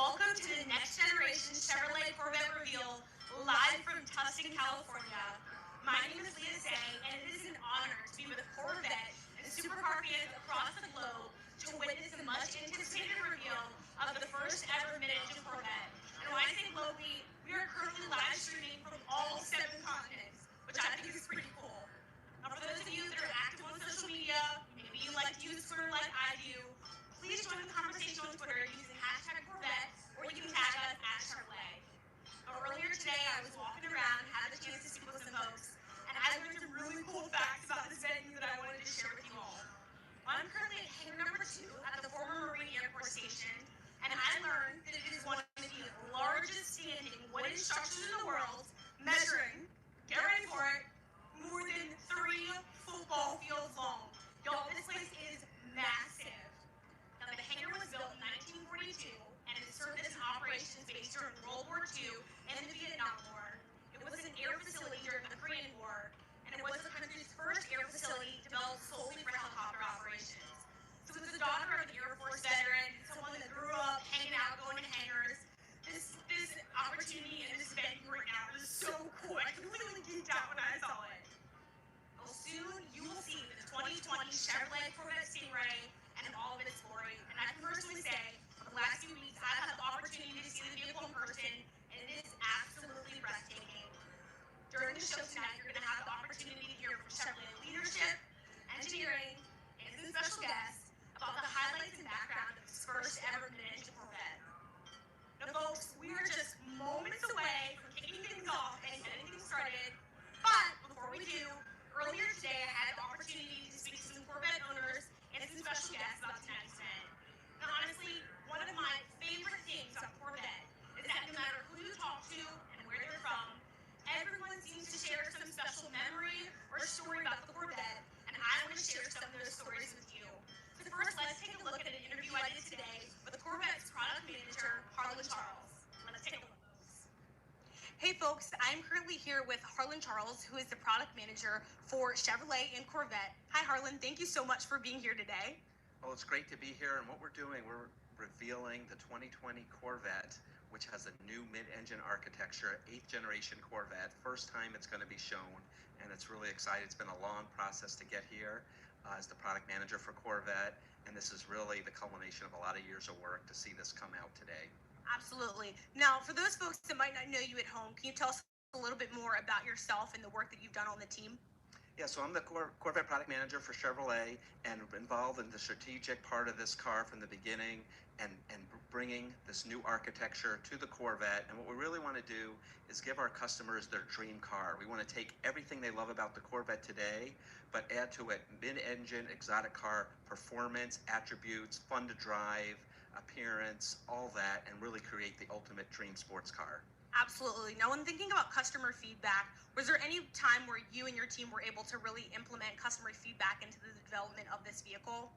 Welcome to the Next Generation Chevrolet Corvette reveal, live from Tustin, California. My name is Leah Say, and it is an honor to be with Corvette and supercar fans across the globe to witness the much-anticipated reveal of the first ever mid-engine Corvette. And when I say globally, we are currently live streaming from all 7 continents, which I think is pretty cool. Now, for those of you that are active on social media, maybe you like to use Twitter like I do, please join the conversation on Twitter using #Corvette, or you can tag us at Chevrolet. Earlier today, I was walking around and had the chance to speak with some folks, and I learned some really cool facts about this venue that I wanted to share with you all. I'm currently at hangar number 2 at the former Marine Air Force Station, and I learned that it is one of the largest standing wooden structures in the world, measuring, get ready for it, more than 3 football fields long. Y'all, this place is massive. Now, the hangar was built in 1942, and it served as an operations base during World War II and the Vietnam War. It was an air facility during the Korean War, and it was the country's first air facility developed solely for helicopter operations. So as a daughter of an Air Force veteran, someone that grew up hanging out, going to hangars, this opportunity and this venue right now is so cool. I completely geeked out when I saw it. Well, soon you will see the 2020 Chevrolet Corvette Stingray and all of its glory. And I can personally say, for the last few weeks, I've had the opportunity to see the vehicle in person, and it is absolutely breathtaking. During the show tonight, you're going to have the opportunity to hear from Chevrolet leadership, engineering, and some special guests about the highlights and background of this first ever mid-engine Corvette. Now, folks, we are just moments away from kicking things off and getting things started. But before we do, earlier today, I had the opportunity to speak to some Corvette owners and some special guests about tonight's event. Now, honestly, one of my favorite things about Corvette is that no matter who you talk to and where they're from, everyone seems to share some special memory or story about the Corvette, and I want to share some of those stories with you. So first, let's take a look at an interview I did today with the Corvette's product manager, Harlan Charles. Let's take a look. Hey folks, I'm currently here with Harlan Charles, who is the product manager for Chevrolet and Corvette. Hi Harlan, thank you so much for being here today. Well, it's great to be here, and what we're doing, we're revealing the 2020 Corvette, which has a new mid-engine architecture, 8th generation Corvette. First time it's going to be shown, and it's really exciting. It's been a long process to get here as the product manager for Corvette, and this is really the culmination of a lot of years of work to see this come out today. Absolutely. Now, for those folks that might not know you at home, can you tell us a little bit more about yourself and the work that you've done on the team? Yeah, so I'm the Corvette product manager for Chevrolet, and involved in the strategic part of this car from the beginning, and bringing this new architecture to the Corvette. And what we really want to do is give our customers their dream car. We want to take everything they love about the Corvette today, but add to it mid-engine, exotic car performance, attributes, fun to drive, appearance, all that, and really create the ultimate dream sports car. Absolutely. Now, when thinking about customer feedback, was there any time where you and your team were able to really implement customer feedback into the development of this vehicle?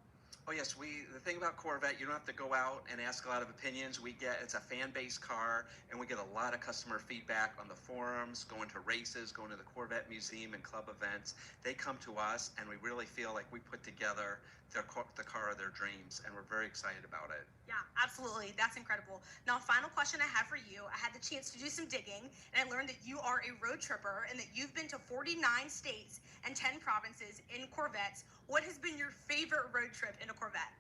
Oh yes, the thing about Corvette, you don't have to go out and ask a lot of opinions. It's a fan-based car, and we get a lot of customer feedback on the forums, going to races, going to the Corvette Museum and club events. They come to us, and we really feel like we put together the car of their dreams, and we're very excited about it. Yeah, absolutely. That's incredible. Now, final question I have for you. I had the chance to do some digging, and I learned that you are a road tripper and that you've been to 49 states and 10 provinces in Corvettes. What has been your favorite road trip in a Corvette?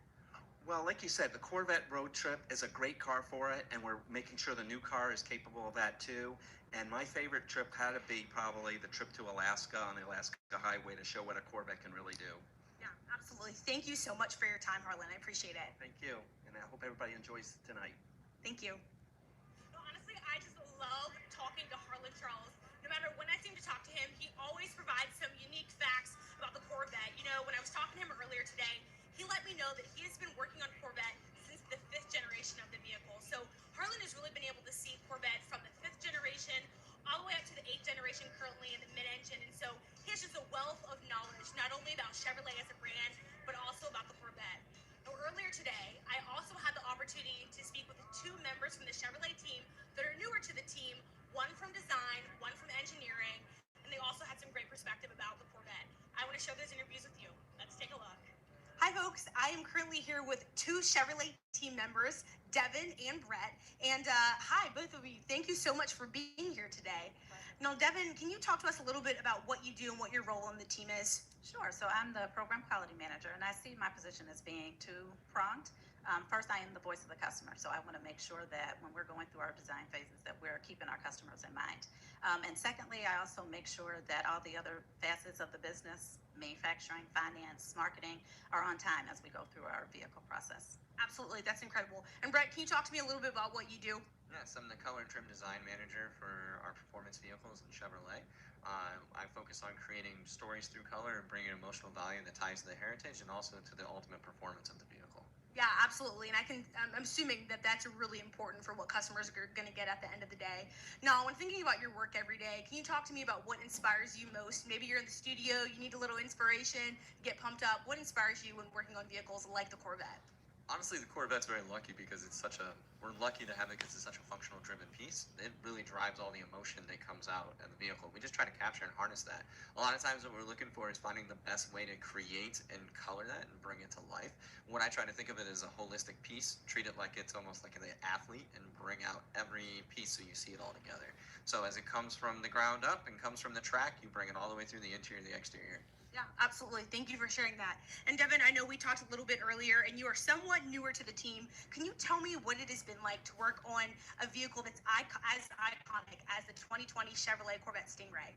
Well, like you said, the Corvette road trip is a great car for it, and we're making sure the new car is capable of that too. And my favorite trip had to be probably the trip to Alaska on the Alaska Highway to show what a Corvette can really do. Yeah, absolutely. Thank you so much for your time, Harlan. I appreciate it. Thank you, and I hope everybody enjoys tonight. Thank you. Well, honestly, I just love talking to Harlan Charles. No matter when I seem to talk to him, he always provides some unique facts about the Corvette. You know, when I was talking to him earlier today, he let me know that he has been working on Corvette since the 5th generation of the vehicle. So Harlan has really been able to see Corvette from the 5th generation all the way up to the 8th generation currently in the mid-engine. And so he has just a wealth of knowledge, not only about Chevrolet as a brand, but also about the Corvette. Now, earlier today, I also had the opportunity to speak with 2 members from the Chevrolet team that are newer to the team, one from design, one from engineering, and they also had some great perspective about the Corvette. I want to share those interviews with you. Let's take a look. Hi, folks. I am currently here with two Chevrolet team members, Devin and Brett. And hi, both of you. Thank you so much for being here today. Now, Devin, can you talk to us a little bit about what you do and what your role on the team is? Sure. So I'm the program quality manager, and I see my position as being two-pronged. First, I am the voice of the customer, so I want to make sure that when we're going through our design phases, that we're keeping our customers in mind. And secondly, I also make sure that all the other facets of the business, manufacturing, finance, marketing, are on time as we go through our vehicle process. Absolutely, that's incredible. And Brett, can you talk to me a little bit about what you do? Yes, I'm the color and trim design manager for our performance vehicles in Chevrolet. I focus on creating stories through color and bringing emotional value that ties to the heritage and also to the ultimate performance of the vehicle. Yeah, absolutely. And I'm assuming that that's really important for what customers are going to get at the end of the day. Now, when thinking about your work every day, can you talk to me about what inspires you most? Maybe you're in the studio, you need a little inspiration, get pumped up. What inspires you when working on vehicles like the Corvette? Honestly, the Corvette's very lucky because we're lucky to have it because it's such a functional driven piece. It really drives all the emotion that comes out of the vehicle. We just try to capture and harness that. A lot of times what we're looking for is finding the best way to create and color that and bring it to life. What I try to think of it as a holistic piece, treat it like it's almost like an athlete and bring out every piece so you see it all together. So as it comes from the ground up and comes from the track, you bring it all the way through the interior and the exterior. Yeah, absolutely. Thank you for sharing that. And Devin, I know we talked a little bit earlier, and you are somewhat newer to the team. Can you tell me what it has been like to work on a vehicle that's as iconic as the 2020 Chevrolet Corvette Stingray?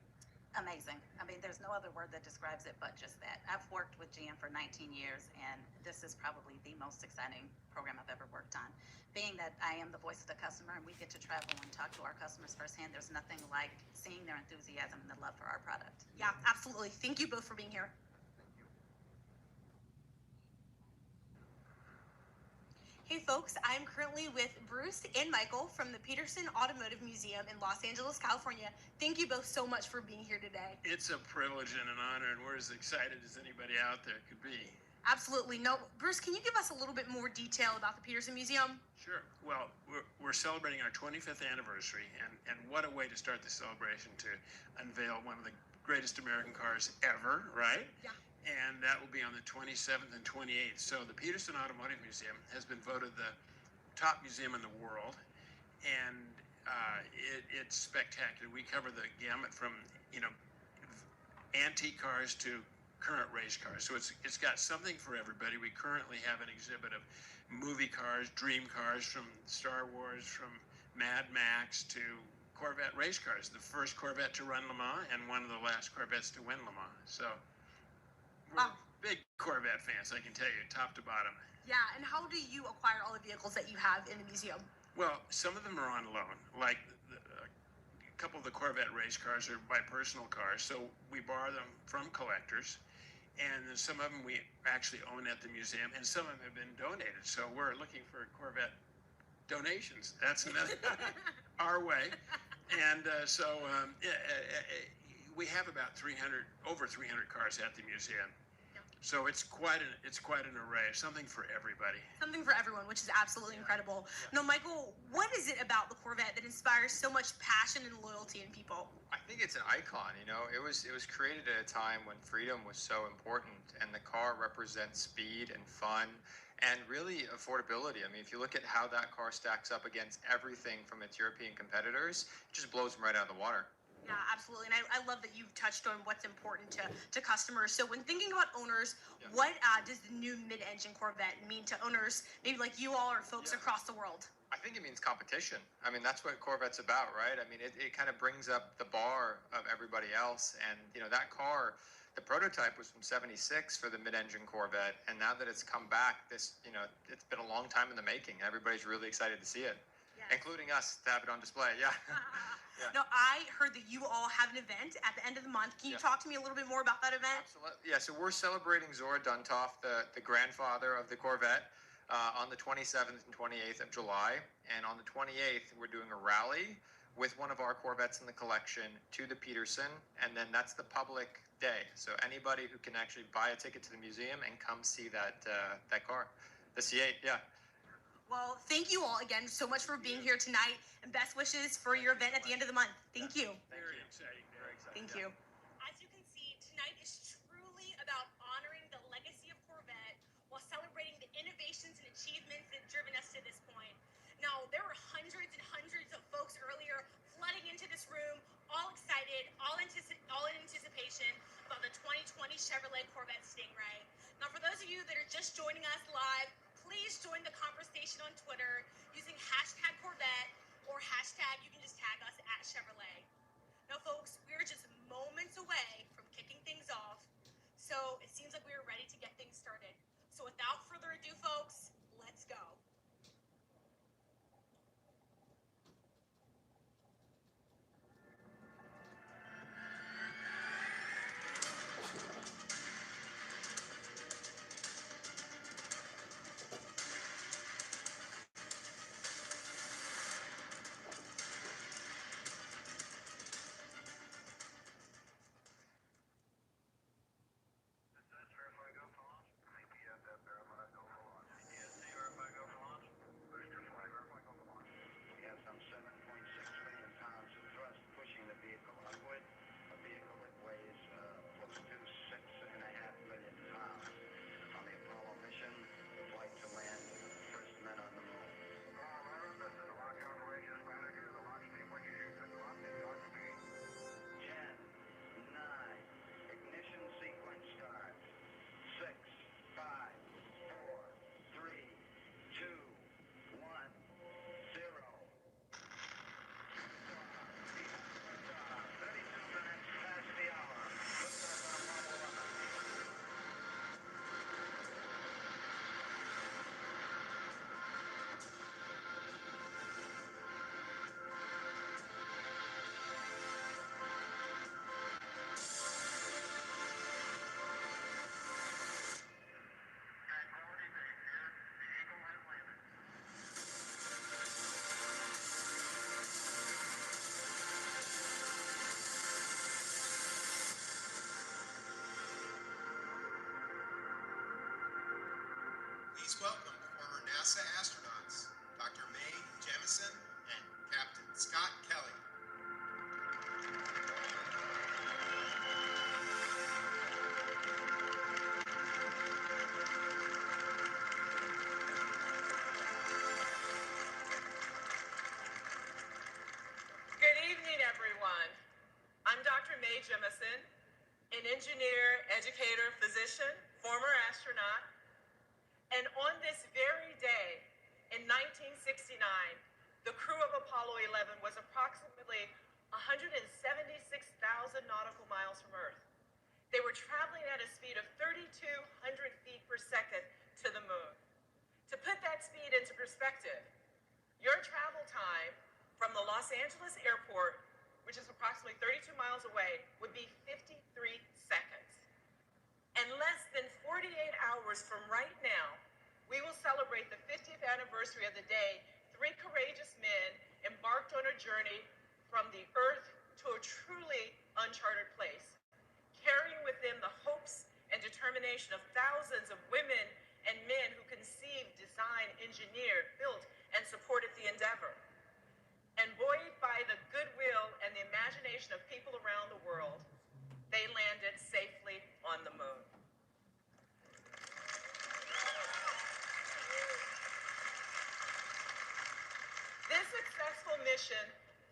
Amazing. I mean, there's no other word that describes it but just that. I've worked with GM for 19 years, and this is probably the most exciting program I've ever worked on. Being that I am the voice of the customer and we get to travel and talk to our customers firsthand, there's nothing like seeing their enthusiasm and the love for our product. Yeah, absolutely. Thank you both for being here. Hey folks, I'm currently with Bruce and Michael from the Peterson Automotive Museum in Los Angeles, California. Thank you both so much for being here today. It's a privilege and an honor, and we're as excited as anybody out there could be. Absolutely. No, Bruce, can you give us a little bit more detail about the Peterson Museum? Sure. Well, we're celebrating our 25th anniversary, and what a way to start the celebration to unveil one of the greatest American cars ever, right? Yeah. And that will be on the 27th and 28th. So the Peterson Automotive Museum has been voted the top museum in the world, and it's spectacular. We cover the gamut from, antique cars to current race cars. So it's got something for everybody. We currently have an exhibit of movie cars, dream cars from Star Wars, from Mad Max to Corvette race cars. The first Corvette to run Le Mans and one of the last Corvettes to win Le Mans. So we're big Corvette fans, I can tell you, top to bottom. Yeah, and how do you acquire all the vehicles that you have in the museum? Well, some of them are on loan, like a couple of the Corvette race cars are my personal cars, so we borrow them from collectors. And then some of them we actually own at the museum, and some of them have been donated. So we're looking for Corvette donations. That's another our way. And we have about over 300 cars at the museum. So it's quite an array, something for everybody. Something for everyone, which is absolutely incredible. Now, Michael, what is it about the Corvette that inspires so much passion and loyalty in people? I think it's an icon. It was created at a time when freedom was so important, and the car represents speed and fun and really affordability. I mean, if you look at how that car stacks up against everything from its European competitors, it just blows them right out of the water. Yeah, absolutely. And I love that you've touched on what's important to customers. So when thinking about owners, what does the new mid-engine Corvette mean to owners, maybe like you all or folks across the world? I think it means competition. I mean, that's what Corvette's about, right? I mean, it kind of brings up the bar of everybody else. And, that car, the prototype was from '76 for the mid-engine Corvette. And now that it's come back, it's been a long time in the making. Everybody's really excited to see it, including us to have it on display. Yeah. Yeah. Now, I heard that you all have an event at the end of the month. Can you talk to me a little bit more about that event? Absolutely. Yeah, so we're celebrating Zora Duntov, the grandfather of the Corvette, on the 27th and 28th of July. And on the 28th, we're doing a rally with one of our Corvettes in the collection to the Peterson. And then that's the public day. So anybody who can actually buy a ticket to the museum and come see that car, the C8, yeah. Well, thank you all again so much for being here tonight, and best wishes for your event at the end of the month. Thank you. Very exciting. Very exciting. Thank you. As you can see, tonight is truly about honoring the legacy of Corvette information about the 2020 Chevrolet Corvette Stingray. Now, for those of you that are just joining us live, please join the conversation on Twitter using hashtag Corvette or hashtag, you can just tag us at Chevrolet. Now, folks, we're just moments away from kicking things off, so it seems like we are ready to get things started. So without further ado, folks, let's go. Please welcome former NASA astronauts, Dr. Mae Jemison and Captain Scott Kelly. Good evening, everyone. I'm Dr. Mae Jemison, an engineer, educator, physician, former astronaut. And on this very day in 1969, the crew of Apollo 11 was approximately 176,000 nautical miles from Earth. They were traveling at a speed of 3,200 feet per second to the moon. To put that speed into perspective, your travel time from the Los Angeles airport, which is approximately 32 miles away, would be 53 seconds. And less than 48 hours from right now, we will celebrate the 50th anniversary of the day 3 courageous men embarked on a journey from the Earth to a truly uncharted place, carrying with them the hopes and determination of thousands of women and men who conceived, designed, engineered, built, and supported the endeavor. And buoyed by the goodwill and the imagination of people around the world, they landed safely on the moon. This successful mission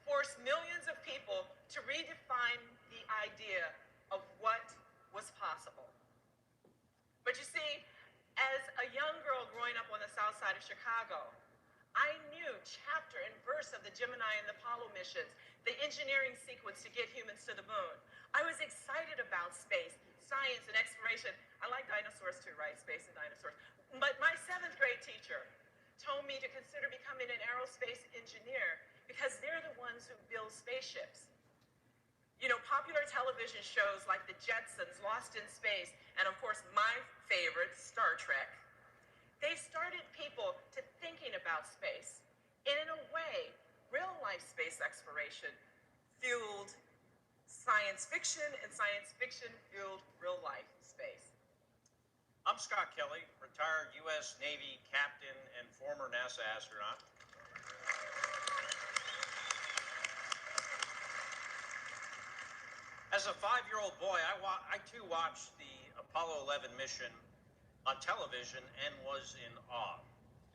forced millions of people to redefine the idea of what was possible. But you see, as a young girl growing up on the south side of Chicago, I knew chapter and verse of the Gemini and the Apollo missions, the engineering sequence to get humans to the moon. I was excited about space, science, and exploration. I like dinosaurs too, right? Space and dinosaurs. But my 7th grade teacher told me to consider becoming an aerospace engineer because they're the ones who build spaceships. You know, popular television shows like The Jetsons, Lost in Space, and of course my favorite, Star Trek, they started people to thinking about space. And in a way, real-life space exploration fueled science fiction, and science fiction fueled real-life space. I'm Scott Kelly, retired U.S. Navy captain and former NASA astronaut. As a 5-year-old boy, I too watched the Apollo 11 mission on television and was in awe.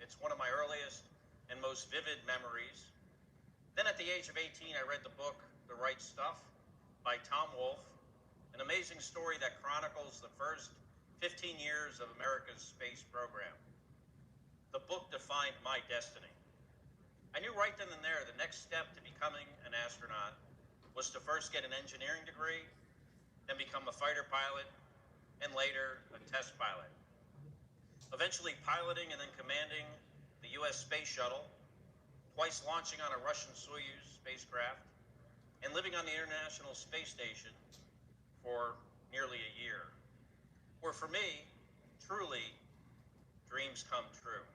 It's one of my earliest and most vivid memories. Then at the age of 18, I read the book, The Right Stuff, by Tom Wolfe, an amazing story that chronicles the first 15 years of America's space program. The book defined my destiny. I knew right then and there the next step to becoming an astronaut was to first get an engineering degree, then become a fighter pilot, and later a test pilot. Eventually piloting and then commanding the U.S. Space Shuttle, twice launching on a Russian Soyuz spacecraft, and living on the International Space Station for nearly a year, where for me, truly, dreams come true.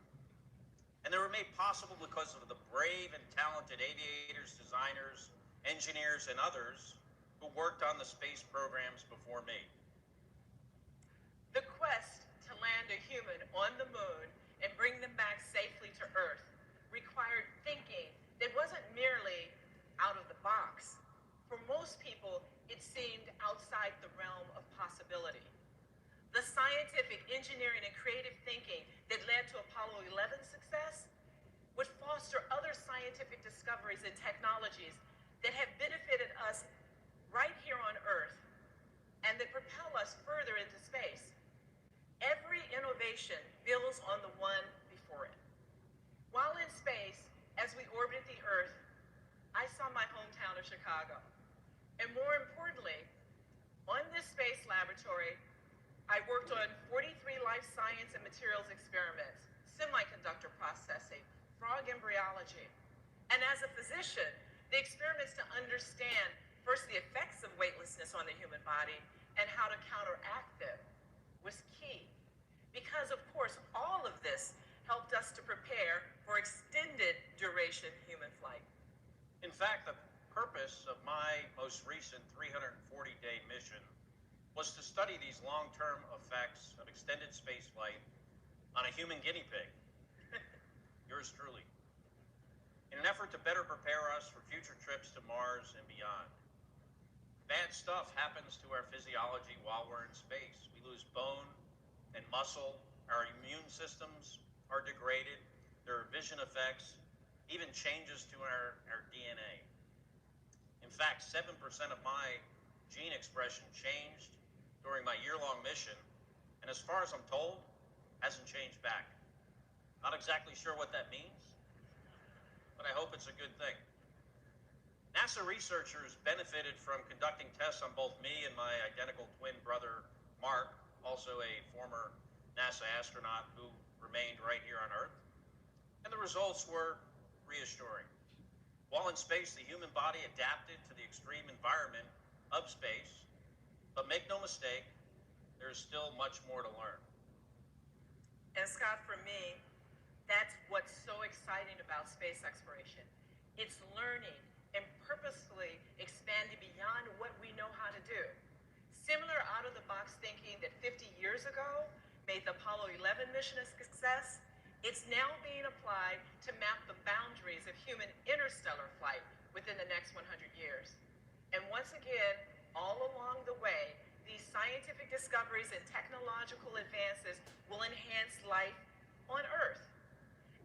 And they were made possible because of the brave and talented aviators, designers, engineers, and others who worked on the space programs before me. The quest to land a human on the moon and bring them back safely to Earth required thinking that wasn't merely out of the box. For most people, it seemed outside the realm of possibility. The scientific, engineering, and creative thinking that led to Apollo 11's success would foster other scientific discoveries and technologies that have benefited us right here on Earth and that propel us further into space. Every innovation builds on the one before it. While in space, as we orbited the Earth, I saw my hometown of Chicago. And more importantly, on this space laboratory, I worked on 43 life science and materials experiments, semiconductor processing, frog embryology. And as a physician, the experiments to understand first the effects of weightlessness on the human body and how to counteract them was key. Because of course, all of this helped us to prepare for extended duration human flight. In fact, the purpose of my most recent 340-day mission was to study these long-term effects of extended spaceflight on a human guinea pig, yours truly, in an effort to better prepare us for future trips to Mars and beyond. Bad stuff happens to our physiology while we're in space. We lose bone and muscle, our immune systems are degraded, there are vision effects, even changes to our DNA. In fact, 7% of my gene expression changed during my year-long mission, and as far as I'm told, hasn't changed back. Not exactly sure what that means, but I hope it's a good thing. NASA researchers benefited from conducting tests on both me and my identical twin brother, Mark, also a former NASA astronaut who remained right here on Earth, and the results were reassuring. While in space, the human body adapted to the extreme environment of space, but make no mistake, there is still much more to learn. And Scott, for me, that's what's so exciting about space exploration. It's learning and purposefully expanding beyond what we know how to do. Similar out-of-the-box thinking that 50 years ago made the Apollo 11 mission a success, it's now being applied to map the boundaries of human interstellar flight within the next 100 years. And once again, all along the way, these scientific discoveries and technological advances will enhance life on Earth.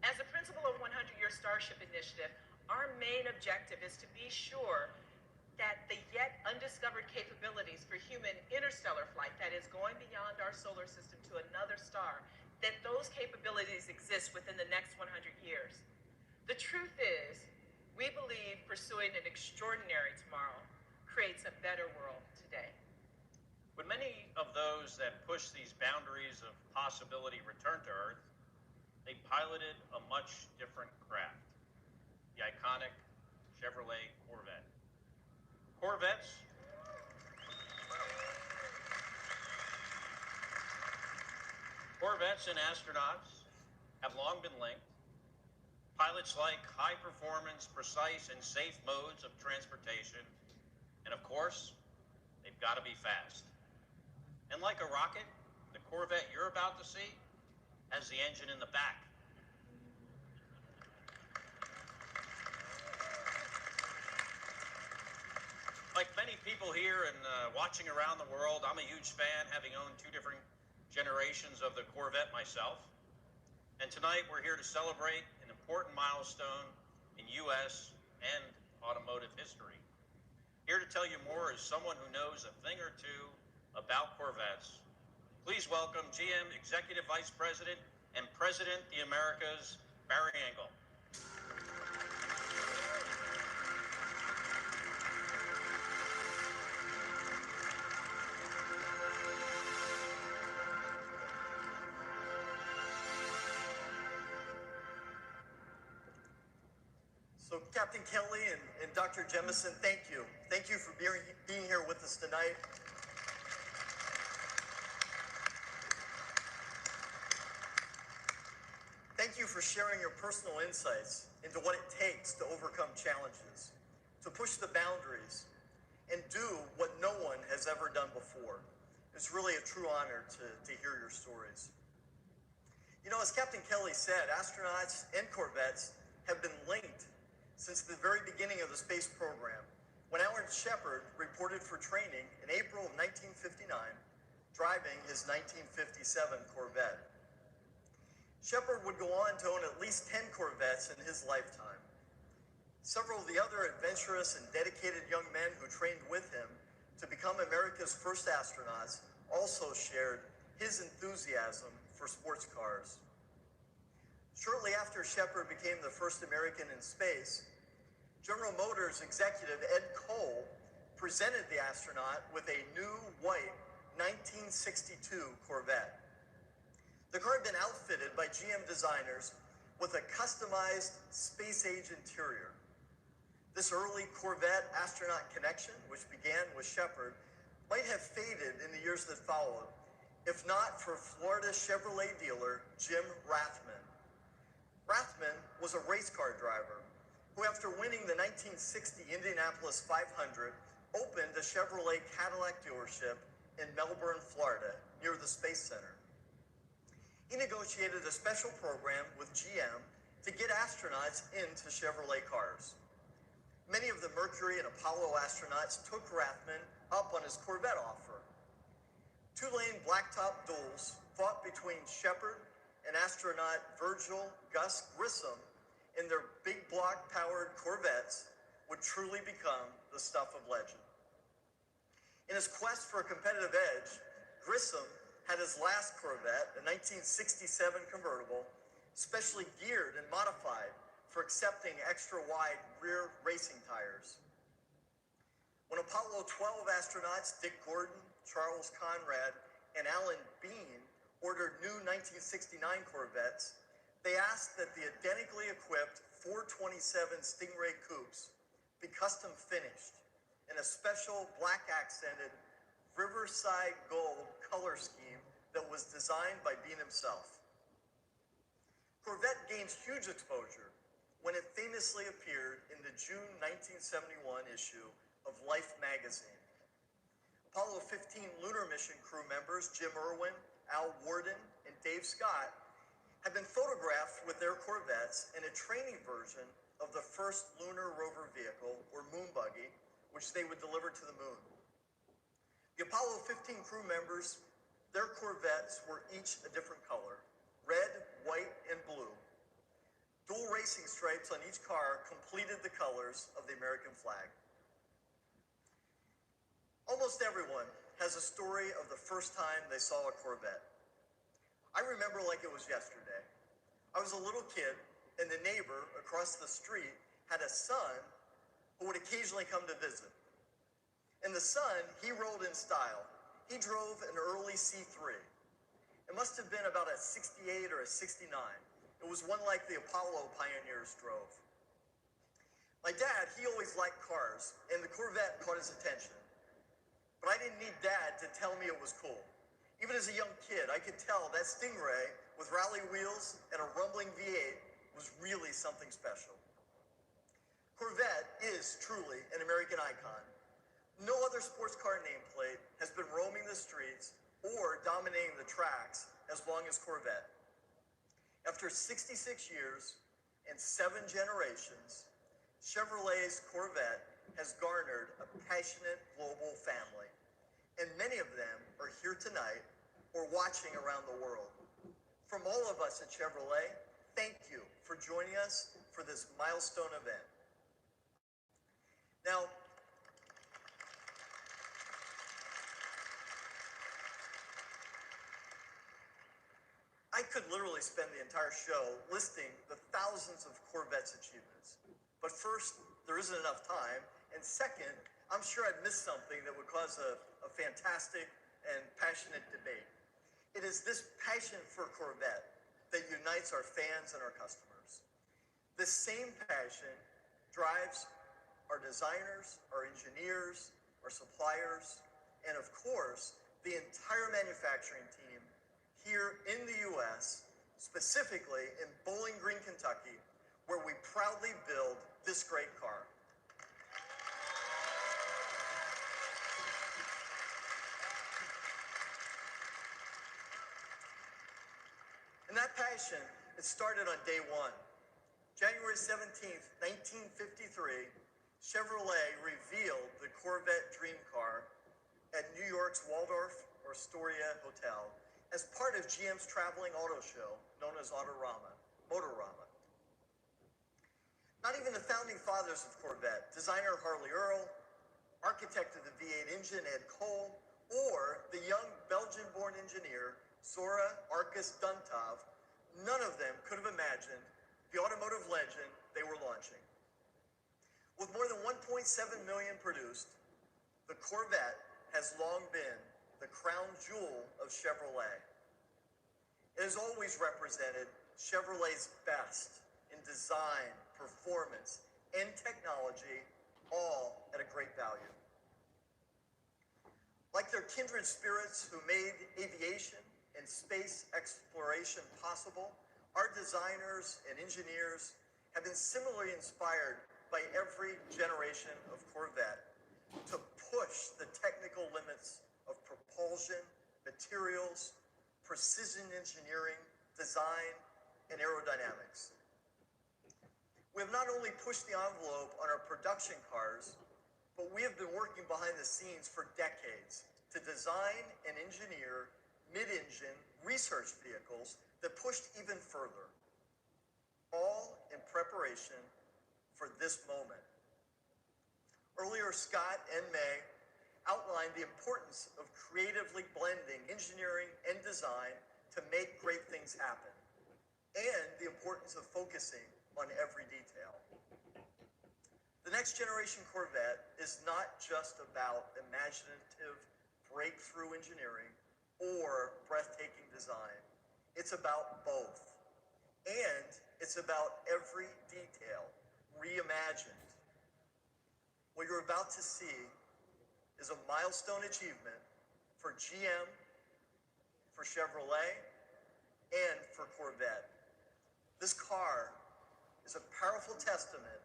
As a principle of 100-Year Starship Initiative, our main objective is to be sure that the yet undiscovered capabilities for human interstellar flight, that is going beyond our solar system to another star, that those capabilities exist within the next 100 years. The truth is, we believe pursuing an extraordinary tomorrow creates a better world today. When many of those that push these boundaries of possibility returned to Earth, they piloted a much different craft, the iconic Chevrolet Corvette. Corvettes and astronauts have long been linked. Pilots like high performance, precise, and safe modes of transportation. And of course, they've got to be fast. And like a rocket, the Corvette you're about to see has the engine in the back. Like many people here and watching around the world, I'm a huge fan, having owned two different generations of the Corvette myself. And tonight we're here to celebrate an important milestone in U.S. and automotive history. Here to tell you more is someone who knows a thing or two about Corvettes. Please welcome GM Executive Vice President and President of the Americas, Barry Engel. So Captain Kelly and Dr. Jemison, thank you. Thank you for being here with us tonight. Thank you for sharing your personal insights into what it takes to overcome challenges, to push the boundaries, and do what no one has ever done before. It's really a true honor to hear your stories. You know, as Captain Kelly said, astronauts and Corvettes have been linked since the very beginning of the space program, when Alan Shepard reported for training in April of 1959, driving his 1957 Corvette. Shepard would go on to own at least 10 Corvettes in his lifetime. Several of the other adventurous and dedicated young men who trained with him to become America's first astronauts also shared his enthusiasm for sports cars. Shortly after Shepard became the first American in space, General Motors executive Ed Cole presented the astronaut with a new white 1962 Corvette. The car had been outfitted by GM designers with a customized space-age interior. This early Corvette astronaut connection, which began with Shepard, might have faded in the years that followed, if not for Florida Chevrolet dealer Jim Rathman. Rathman was a race car driver who, after winning the 1960 Indianapolis 500, opened a Chevrolet Cadillac dealership in Melbourne, Florida, near the Space Center. He negotiated a special program with GM to get astronauts into Chevrolet cars. Many of the Mercury and Apollo astronauts took Rathman up on his Corvette offer. Two-lane blacktop duels fought between Shepard and astronaut Virgil Gus Grissom in their big block-powered Corvettes would truly become the stuff of legend. In his quest for a competitive edge, Grissom had his last Corvette, a 1967 convertible, specially geared and modified for accepting extra-wide rear racing tires. When Apollo 12 astronauts Dick Gordon, Charles Conrad, and Alan Bean ordered new 1969 Corvettes, they asked that the identically equipped 427 Stingray coupes be custom finished in a special black-accented Riverside Gold color scheme that was designed by Bean himself. Corvette gained huge exposure when it famously appeared in the June 1971 issue of Life magazine. Apollo 15 lunar mission crew members Jim Irwin, Al Worden, and Dave Scott had been photographed with their Corvettes in a training version of the first lunar rover vehicle, or moon buggy, which they would deliver to the moon. The Apollo 15 crew members, their Corvettes were each a different color: red, white, and blue. Dual racing stripes on each car completed the colors of the American flag. Almost everyone has a story of the first time they saw a Corvette. I remember like it was yesterday. I was a little kid, and the neighbor across the street had a son who would occasionally come to visit. And the son, he rode in style. He drove an early C3. It must have been about a 68 or a 69. It was one like the Apollo pioneers drove. My dad, he always liked cars, and the Corvette caught his attention. But I didn't need Dad to tell me it was cool. Even as a young kid, I could tell that Stingray with rally wheels and a rumbling V8 was really something special. Corvette is truly an American icon. No other sports car nameplate has been roaming the streets or dominating the tracks as long as Corvette. After 66 years and 7 generations, Chevrolet's Corvette has garnered a passionate global family, and many of them are here tonight or watching around the world. From all of us at Chevrolet, thank you for joining us for this milestone event. Now, I could literally spend the entire show listing the thousands of Corvette's achievements. But first, there isn't enough time. And second, I'm sure I'd miss something that would cause a fantastic and passionate debate. It is this passion for Corvette that unites our fans and our customers. This same passion drives our designers, our engineers, our suppliers, and of course, the entire manufacturing team here in the U.S., specifically in Bowling Green, Kentucky, where we proudly build this great car. And that passion, it started on day one. January 17th, 1953, Chevrolet revealed the Corvette Dream Car at New York's Waldorf Astoria Hotel as part of GM's traveling auto show known as Motorama. Not even the founding fathers of Corvette, designer Harley Earl, architect of the V8 engine Ed Cole, or the young Belgian-born engineer Zora Arkus Duntov, none of them could have imagined the automotive legend they were launching. With more than 1.7 million produced, the Corvette has long been the crown jewel of Chevrolet. It has always represented Chevrolet's best in design, performance, and technology, all at a great value. Like their kindred spirits who made aviation and space exploration possible, our designers and engineers have been similarly inspired by every generation of Corvette to push the technical limits of propulsion, materials, precision engineering, design, and aerodynamics. We have not only pushed the envelope on our production cars, but we have been working behind the scenes for decades to design and engineer mid-engine research vehicles that pushed even further, all in preparation for this moment. Earlier, Scott and May outlined the importance of creatively blending engineering and design to make great things happen, and the importance of focusing on every detail. The next generation Corvette is not just about imaginative breakthrough engineering or breathtaking design. It's about both. And it's about every detail reimagined. What you're about to see is a milestone achievement for GM, for Chevrolet, and for Corvette. This car is a powerful testament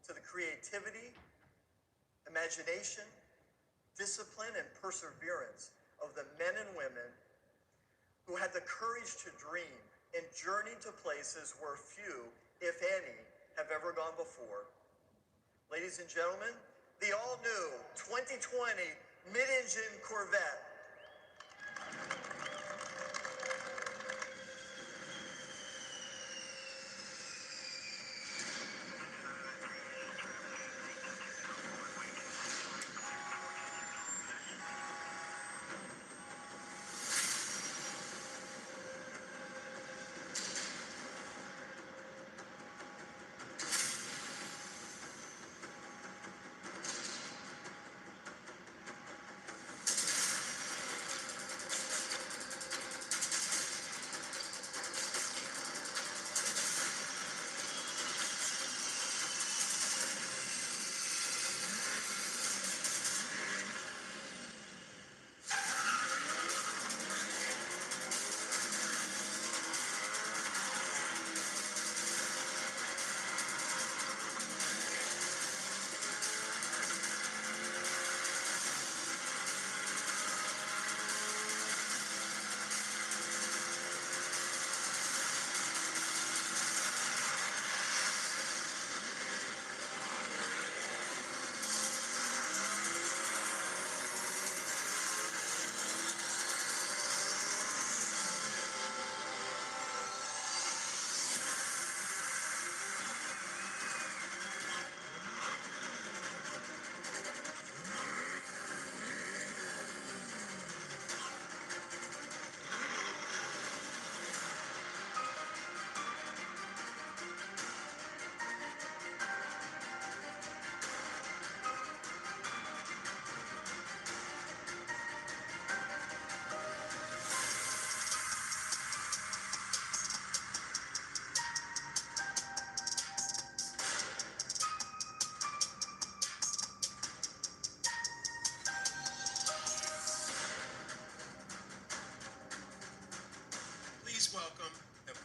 to the creativity, imagination, discipline, and perseverance of the men and women who had the courage to dream and journey to places where few, if any, have ever gone before. Ladies and gentlemen, the all-new 2020 mid-engine Corvette.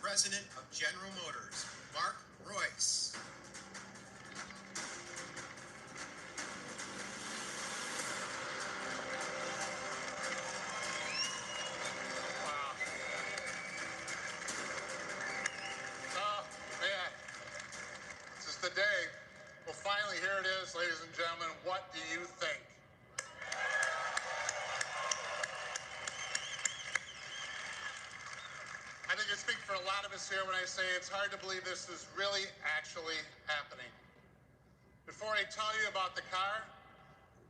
President of General Motors, Mark Royce. The day. Well, finally, here it is, ladies and gentlemen. What do you think? I think I speak for a lot of us here when I say it's hard to believe this is really actually happening. Before I tell you about the car,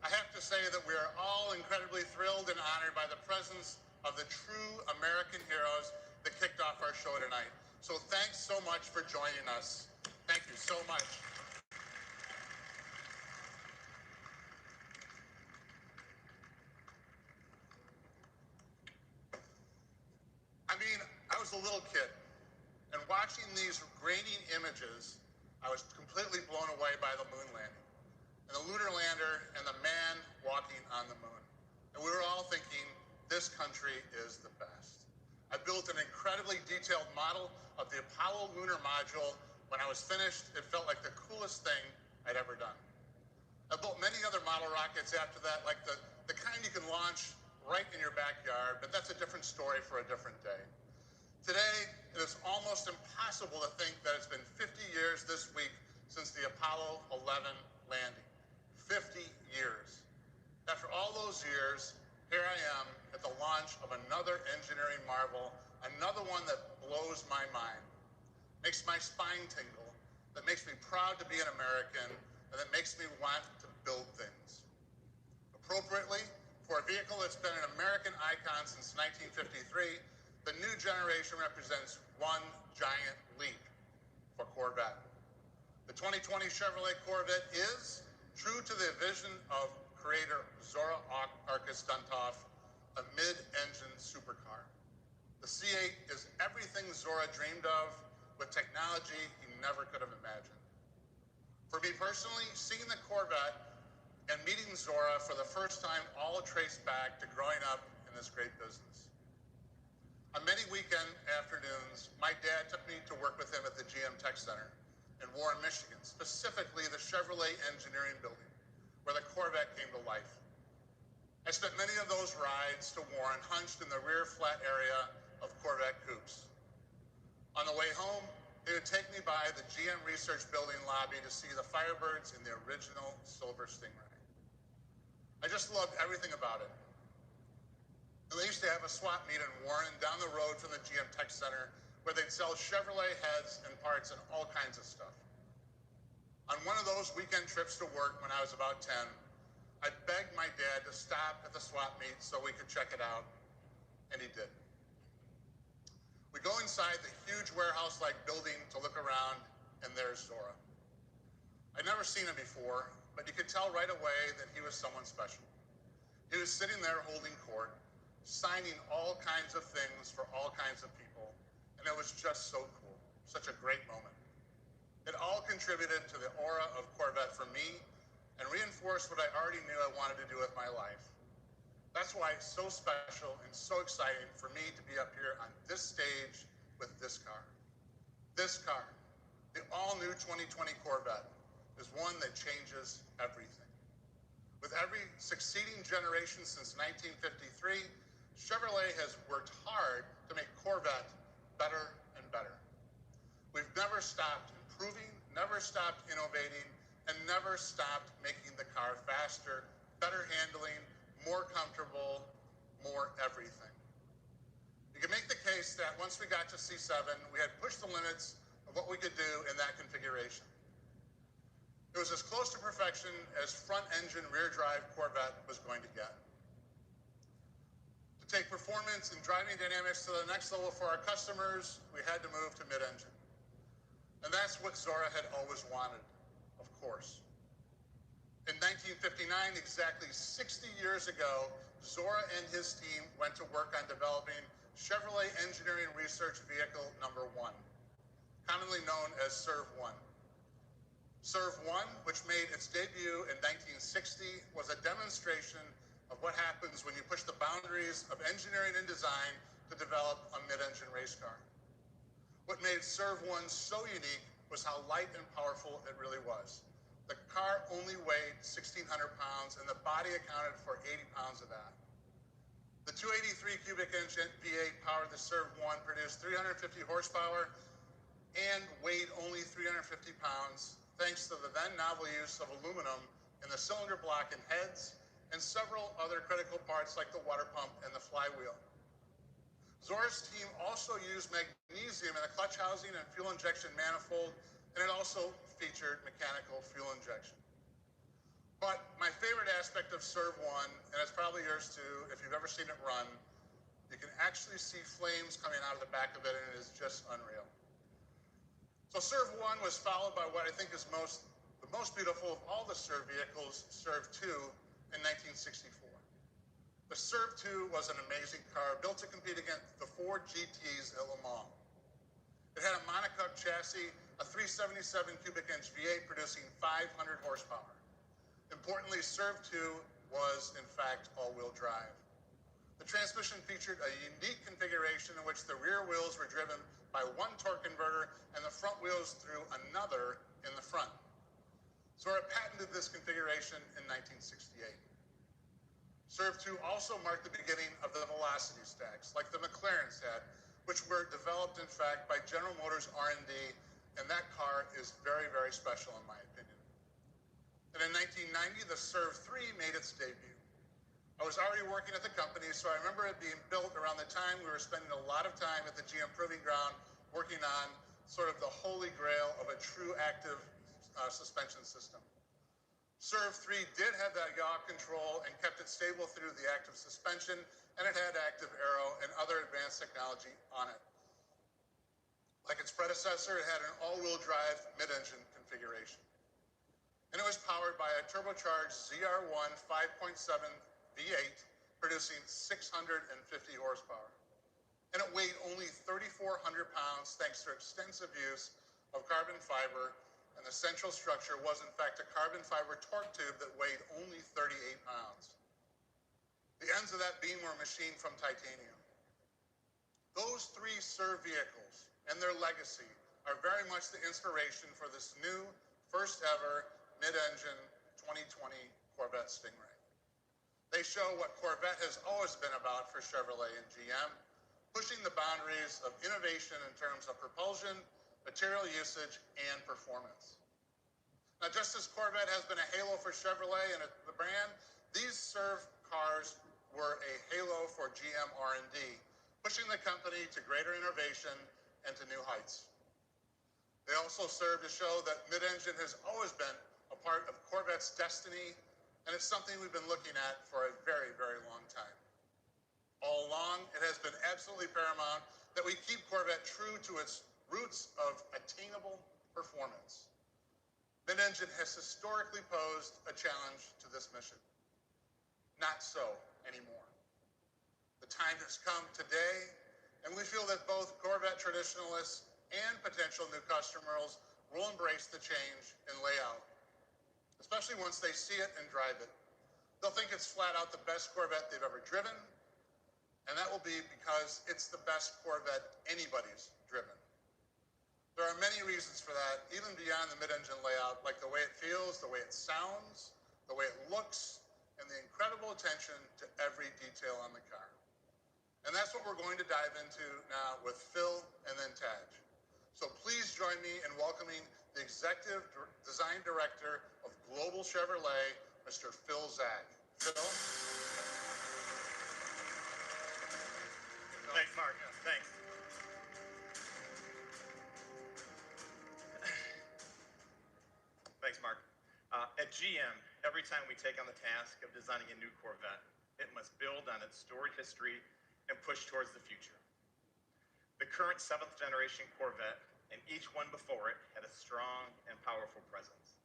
I have to say that we are all incredibly thrilled and honored by the presence of the true American heroes that kicked off our show tonight. So thanks so much for joining us. Thank you so much. I mean, I was a little kid, and watching these grainy images, I was completely blown away by the moon landing, and the lunar lander, and the man walking on the moon. And we were all thinking, this country is the best. I built an incredibly detailed model of the Apollo lunar module. When I was finished, it felt like the coolest thing I'd ever done. I built many other model rockets after that, like the kind you can launch right in your backyard, but that's a different story for a different day. Today, it is almost impossible to think that it's been 50 years this week since the Apollo 11 landing. 50 years. After all those years, here I am at the launch of another engineering marvel, another one that blows my mind, makes my spine tingle, that makes me proud to be an American, and that makes me want to build things. Appropriately, for a vehicle that's been an American icon since 1953, the new generation represents one giant leap for Corvette. The 2020 Chevrolet Corvette is, true to the vision of creator Zora Arkus Duntov, a mid-engine supercar. The C8 is everything Zora dreamed of, with technology he never could have imagined. For me personally, seeing the Corvette and meeting Zora for the first time all traced back to growing up in this great business. On many weekend afternoons, my dad took me to work with him at the GM Tech Center in Warren, Michigan, specifically the Chevrolet Engineering Building, where the Corvette came to life. I spent many of those rides to Warren hunched in the rear flat area of Corvette coupes. On the way home, they would take me by the GM Research Building lobby to see the Firebirds in the original silver Stingray. I just loved everything about it. And they used to have a swap meet in Warren down the road from the GM Tech Center where they'd sell Chevrolet heads and parts and all kinds of stuff. On one of those weekend trips to work when I was about 10, I begged my dad to stop at the swap meet so we could check it out, and he did. We go inside the huge warehouse-like building to look around, and there's Zora. I'd never seen him before, but you could tell right away that he was someone special. He was sitting there holding court, signing all kinds of things for all kinds of people, and it was just so cool, such a great moment. It all contributed to the aura of Corvette for me and reinforced what I already knew I wanted to do with my life. That's why it's so special and so exciting for me to be up here on this stage with this car. This car, the all-new 2020 Corvette, is one that changes everything. With every succeeding generation since 1953, Chevrolet has worked hard to make Corvette better and better. We've never stopped improving, never stopped innovating, and never stopped making the car faster, better handling, more comfortable, more everything. You can make the case that once we got to C7, we had pushed the limits of what we could do in that configuration. It was as close to perfection as front-engine, rear-drive Corvette was going to get. To take performance and driving dynamics to the next level for our customers, we had to move to mid-engine. And that's what Zora had always wanted, of course. In 1959, exactly 60 years ago, Zora and his team went to work on developing Chevrolet Engineering Research Vehicle number 1, commonly known as SERV-1. SERV-1, which made its debut in 1960, was a demonstration of what happens when you push the boundaries of engineering and design to develop a mid-engine race car. What made Serve 1 so unique was how light and powerful it really was. The car only weighed 1,600 pounds, and the body accounted for 80 pounds of that. The 283 cubic engine V8 powered the Serve 1 produced 350 horsepower and weighed only 350 pounds, thanks to the then novel use of aluminum in the cylinder block and heads, and several other critical parts like the water pump and the flywheel. Zora's team also used magnesium in the clutch housing and fuel injection manifold, and it also featured mechanical fuel injection. But my favorite aspect of Serve 1, and it's probably yours too, if you've ever seen it run, you can actually see flames coming out of the back of it, and it is just unreal. So Serve 1 was followed by what I think is the most beautiful of all the Serve vehicles, Serve 2, in 1964. The Serve 2 was an amazing car built to compete against the Ford GTs at Le Mans. It had a monocoque chassis, a 377 cubic inch V8 producing 500 horsepower. Importantly, Serve 2 was, in fact, all-wheel drive. The transmission featured a unique configuration in which the rear wheels were driven by one torque converter and the front wheels through another in the front. Zora patented this configuration in 1968. Serve 2 also marked the beginning of the velocity stacks, like the McLarens had, which were developed, in fact, by General Motors R&D, and that car is very, very special in my opinion. And in 1990, the Serve 3 made its debut. I was already working at the company, so I remember it being built around the time we were spending a lot of time at the GM Proving Ground working on sort of the holy grail of a true active suspension system. Serve 3 did have that yaw control and kept it stable through the active suspension, and it had active aero and other advanced technology on it. Like its predecessor, it had an all-wheel drive mid-engine configuration. And it was powered by a turbocharged ZR1 5.7 V8, producing 650 horsepower. And it weighed only 3,400 pounds thanks to extensive use of carbon fiber, and the central structure was in fact a carbon fiber torque tube that weighed only 38 pounds. The ends of that beam were machined from titanium. Those three Serve vehicles and their legacy are very much the inspiration for this new, first ever mid-engine 2020 Corvette Stingray. They show what Corvette has always been about for Chevrolet and GM, pushing the boundaries of innovation in terms of propulsion, material usage, and performance. Now, just as Corvette has been a halo for Chevrolet and the brand, these Serve cars were a halo for GM R&D, pushing the company to greater innovation and to new heights. They also serve to show that mid-engine has always been a part of Corvette's destiny, and it's something we've been looking at for a very, very long time. All along, it has been absolutely paramount that we keep Corvette true to its roots of attainable performance. Mid-engine has historically posed a challenge to this mission. Not so anymore. The time has come today, and we feel that both Corvette traditionalists and potential new customers will embrace the change in layout, especially once they see it and drive it. They'll think it's flat out the best Corvette they've ever driven, and that will be because it's the best Corvette anybody's driven. There are many reasons for that, even beyond the mid-engine layout, like the way it feels, the way it sounds, the way it looks, and the incredible attention to every detail on the car. And that's what we're going to dive into now with Phil and then Taj. So please join me in welcoming the Executive Design Director of Global Chevrolet, Mr. Phil Zag. Phil? Thanks, Mark. Thanks. Thanks, Mark. At GM, every time we take on the task of designing a new Corvette, it must build on its storied history and push towards the future. The current 7th generation Corvette and each one before it had a strong and powerful presence.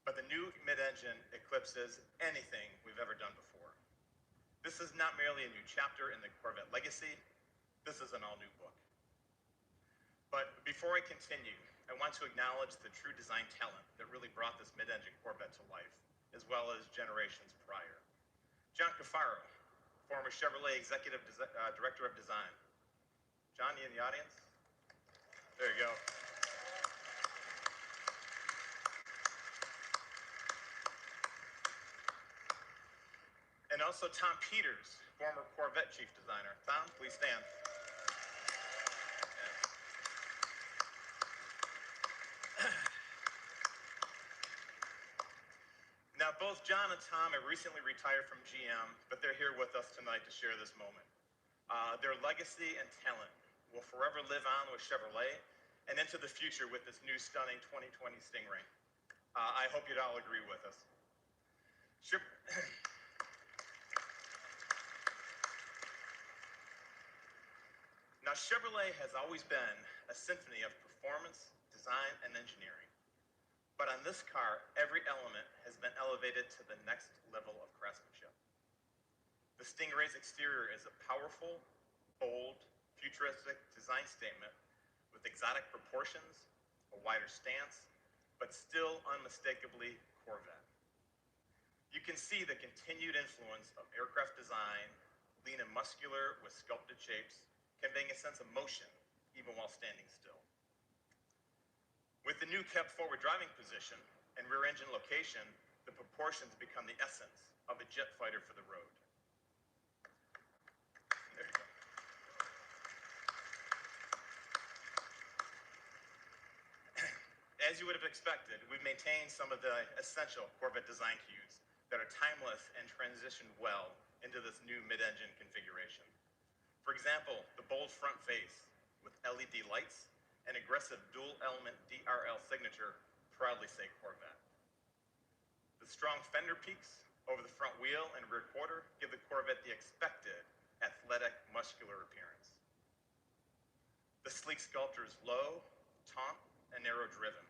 But the new mid-engine eclipses anything we've ever done before. This is not merely a new chapter in the Corvette legacy, this is an all-new book. But before I continue, I want to acknowledge the true design talent that really brought this mid-engine Corvette to life, as well as generations prior. John Cafaro, former Chevrolet Executive Director of Design. John, you in the audience? There you go. And also Tom Peters, former Corvette chief designer. Tom, please stand. Now, both John and Tom have recently retired from GM, but they're here with us tonight to share this moment. Their legacy and talent will forever live on with Chevrolet and into the future with this new stunning 2020 Stingray. I hope you'd all agree with us. Now, Chevrolet has always been a symphony of performance, design, and engineering. But on this car, every element has been elevated to the next level of craftsmanship. The Stingray's exterior is a powerful, bold, futuristic design statement with exotic proportions, a wider stance, but still unmistakably Corvette. You can see the continued influence of aircraft design, lean and muscular with sculpted shapes, conveying a sense of motion even while standing still. With the new kept forward driving position and rear engine location, the proportions become the essence of a jet fighter for the road. There you go. As you would have expected, we've maintained some of the essential Corvette design cues that are timeless and transition well into this new mid-engine configuration. For example, the bold front face with LED lights and aggressive dual-element DRL signature proudly say Corvette. The strong fender peaks over the front wheel and rear quarter give the Corvette the expected athletic, muscular appearance. The sleek sculpture is low, taut, and narrow-driven.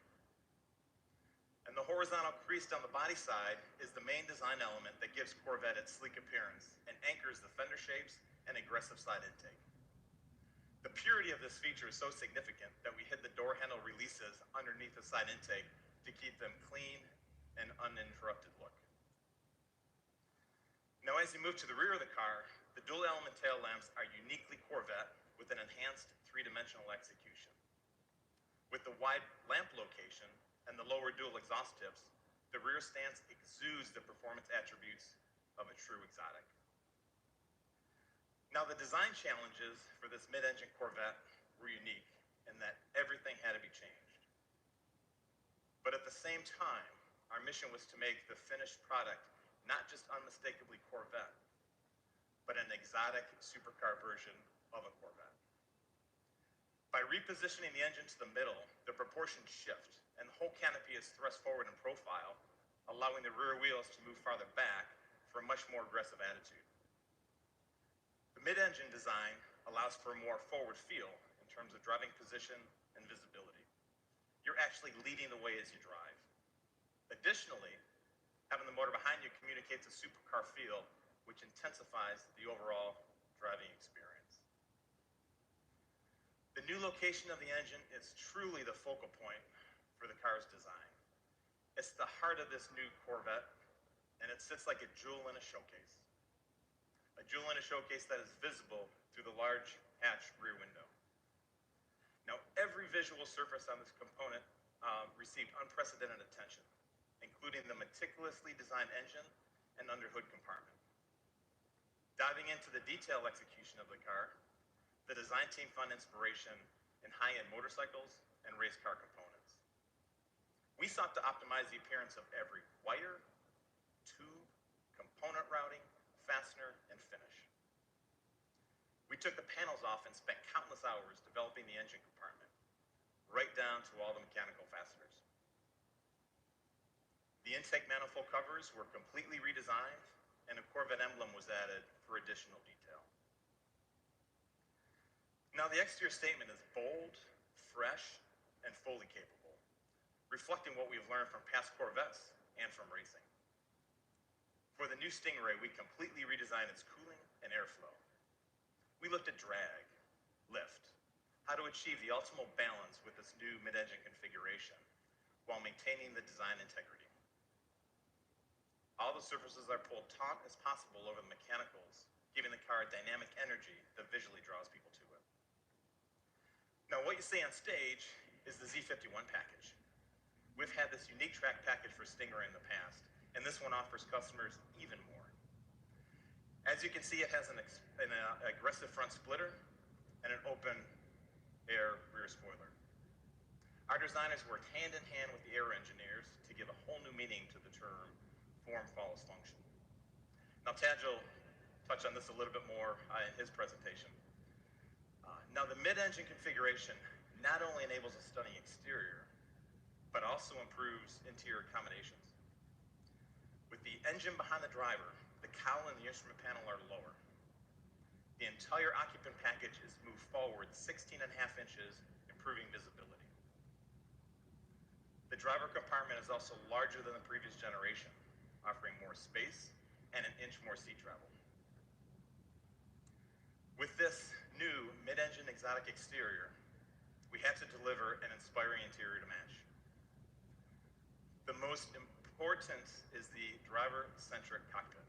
And the horizontal crease down the body side is the main design element that gives Corvette its sleek appearance and anchors the fender shapes and aggressive side intake. The purity of this feature is so significant that we hid the door handle releases underneath the side intake to keep them clean and uninterrupted look. Now, as you move to the rear of the car, the dual element tail lamps are uniquely Corvette with an enhanced three-dimensional execution. With the wide lamp location and the lower dual exhaust tips, the rear stance exudes the performance attributes of a true exotic. Now, the design challenges for this mid-engine Corvette were unique in that everything had to be changed. But at the same time, our mission was to make the finished product not just unmistakably Corvette, but an exotic supercar version of a Corvette. By repositioning the engine to the middle, the proportions shift and the whole canopy is thrust forward in profile, allowing the rear wheels to move farther back for a much more aggressive attitude. The mid-engine design allows for a more forward feel in terms of driving position and visibility. You're actually leading the way as you drive. Additionally, having the motor behind you communicates a supercar feel, which intensifies the overall driving experience. The new location of the engine is truly the focal point for the car's design. It's the heart of this new Corvette, and it sits like a jewel in a showcase. A jewel in a showcase that is visible through the large hatch rear window. Now, every visual surface on this component received unprecedented attention, including the meticulously designed engine and underhood compartment. Diving into the detail execution of the car, the design team found inspiration in high-end motorcycles and race car components. We sought to optimize the appearance of every wire, tube, component routing, fastener, and finish. We took the panels off and spent countless hours developing the engine compartment, right down to all the mechanical fasteners. The intake manifold covers were completely redesigned, and a Corvette emblem was added for additional detail. Now, the exterior statement is bold, fresh, and fully capable, reflecting what we've learned from past Corvettes and from racing. For the new Stingray, we completely redesigned its cooling and airflow. We looked at drag, lift, how to achieve the optimal balance with this new mid-engine configuration while maintaining the design integrity. All the surfaces are pulled taut as possible over the mechanicals, giving the car a dynamic energy that visually draws people to it. Now, what you see on stage is the Z51 package. We've had this unique track package for Stingray in the past, and this one offers customers even more. As you can see, it has an aggressive front splitter and an open air rear spoiler. Our designers worked hand in hand with the air engineers to give a whole new meaning to the term form follows function. Now, Taj will touch on this a little bit more in his presentation. Now, the mid-engine configuration not only enables a stunning exterior, but also improves interior accommodations. With the engine behind the driver, the cowl and the instrument panel are lower. The entire occupant package is moved forward 16.5 inches, improving visibility. The driver compartment is also larger than the previous generation, offering more space and an inch more seat travel. With this new mid-engine exotic exterior, we had to deliver an inspiring interior to match. The most important is the driver-centric cockpit,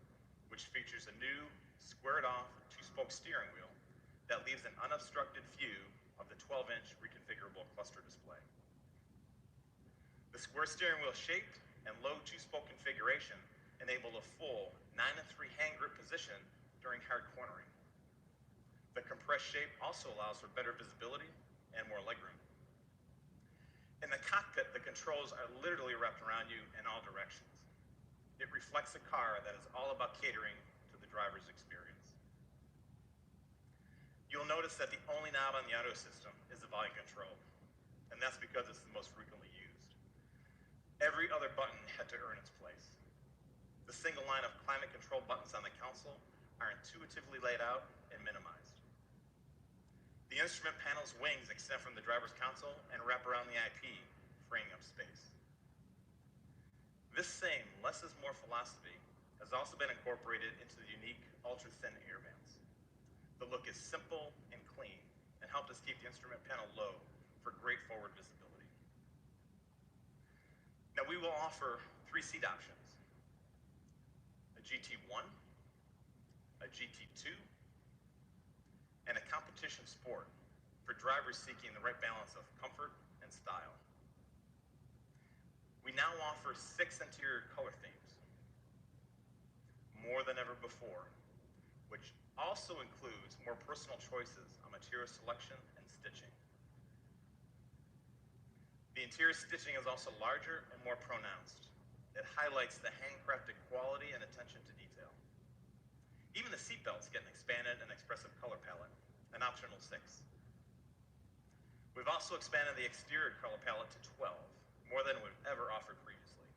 which features a new squared-off two-spoke steering wheel that leaves an unobstructed view of the 12-inch reconfigurable cluster display. The square steering wheel shape and low two-spoke configuration enable a full 9-3 hand grip position during hard cornering. The compressed shape also allows for better visibility and more legroom. In the cockpit, the controls are literally wrapped around you in all directions. It reflects a car that is all about catering to the driver's experience. You'll notice that the only knob on the audio system is the volume control, and that's because it's the most frequently used. Every other button had to earn its place. The single line of climate control buttons on the console are intuitively laid out and minimized. The instrument panel's wings extend from the driver's console and wrap around the IP, freeing up space. This same less is more philosophy has also been incorporated into the unique ultra-thin air vents. The look is simple and clean and helped us keep the instrument panel low for great forward visibility. Now, we will offer 3 seat options: a GT1, a GT2, and a competition sport for drivers seeking the right balance of comfort and style. We now offer 6 interior color themes, more than ever before, which also includes more personal choices on material selection and stitching. The interior stitching is also larger and more pronounced. It highlights the handcrafted quality and attention to detail. Even the seatbelts get an expanded and expressive color palette, an optional 6. We've also expanded the exterior color palette to 12, more than we've ever offered previously.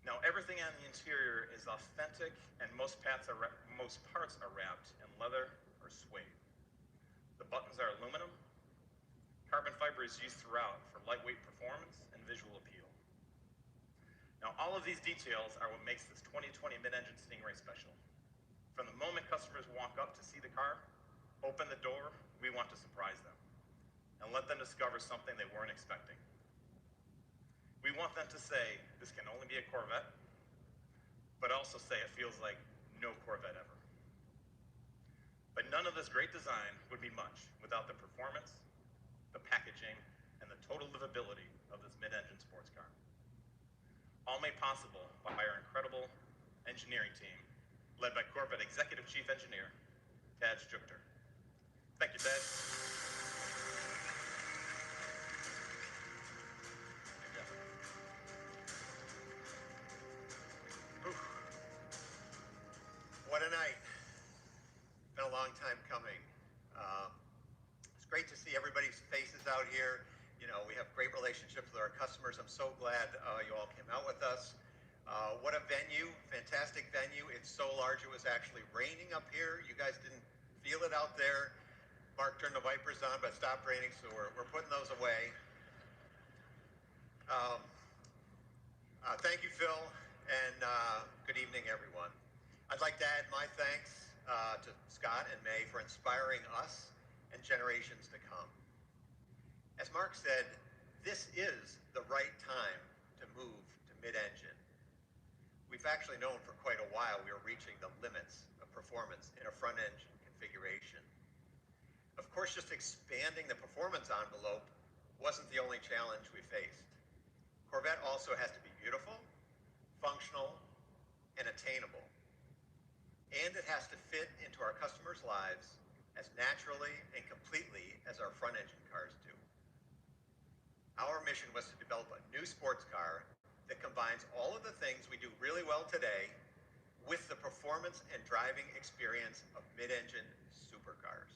Now, everything on the interior is authentic, and most parts are wrapped in leather or suede. The buttons are aluminum. Carbon fiber is used throughout for lightweight performance and visual appeal. Now, all of these details are what makes this 2020 mid-engine Stingray special. From the moment customers walk up to see the car, open the door, we want to surprise them and let them discover something they weren't expecting. We want them to say, this can only be a Corvette, but also say it feels like no Corvette ever. But none of this great design would be much without the performance, the packaging, and the total livability of this mid-engine sports car. All made possible by our incredible engineering team, led by Corvette Executive Chief Engineer, Taj Jukter. Thank you, Taj. What a night. Been a long time coming. It's great to see everybody's faces out here. You know, we have great relationships with our customers. I'm so glad you all came out with us. What a venue, fantastic venue. It's so large it was actually raining up here. You guys didn't feel it out there. Mark turned the wipers on, but it stopped raining, so we're putting those away. Thank you, Phil, and good evening, everyone. I'd like to add my thanks to Scott and May for inspiring us and generations to come. As Mark said, this is the right time to move to mid-engine. We've actually known for quite a while we are reaching the limits of performance in a front-engine configuration. Of course, course, just expanding the performance envelope wasn't the only challenge we faced. Corvette also has to be beautiful, functional, and attainable. And it has to fit into our customers' lives as naturally and completely as our front engine cars do. Our mission was to develop a new sports car that combines all of the things we do really well today with the performance and driving experience of mid-engine supercars,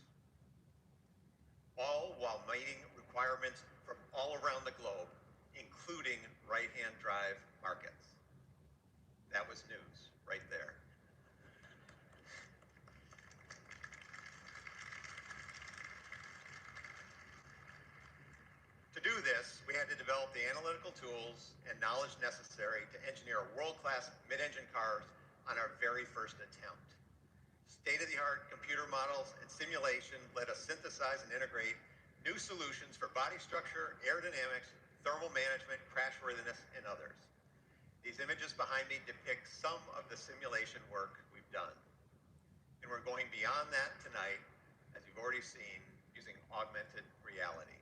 all while meeting requirements from all around the globe, including right-hand drive markets. That was news right there. To do this, we had to develop the analytical tools and knowledge necessary to engineer world-class mid-engine cars on our very first attempt. State-of-the-art computer models and simulation let us synthesize and integrate new solutions for body structure, aerodynamics, thermal management, crashworthiness, and others. These images behind me depict some of the simulation work we've done. And we're going beyond that tonight, as you've already seen, using augmented reality.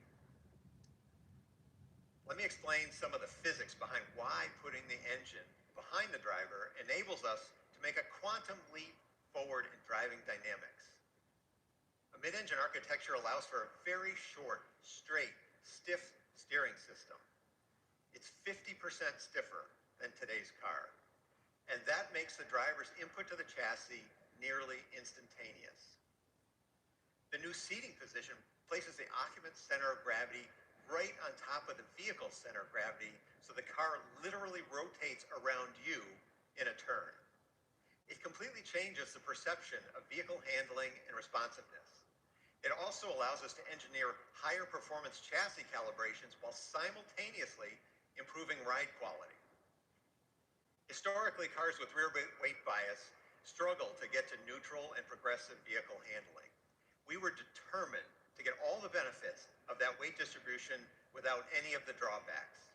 Let me explain some of the physics behind why putting the engine behind the driver enables us to make a quantum leap forward in driving dynamics. A mid-engine architecture allows for a very short, straight, stiff steering system. It's 50% stiffer than today's car. And that makes the driver's input to the chassis nearly instantaneous. The new seating position places the occupant's center of gravity right on top of the vehicle's center of gravity, so the car literally rotates around you in a turn. It completely changes the perception of vehicle handling and responsiveness. It also allows us to engineer higher performance chassis calibrations while simultaneously improving ride quality. Historically, cars with rear weight bias struggle to get to neutral and progressive vehicle handling. We were determined to get all the benefits of that weight distribution without any of the drawbacks.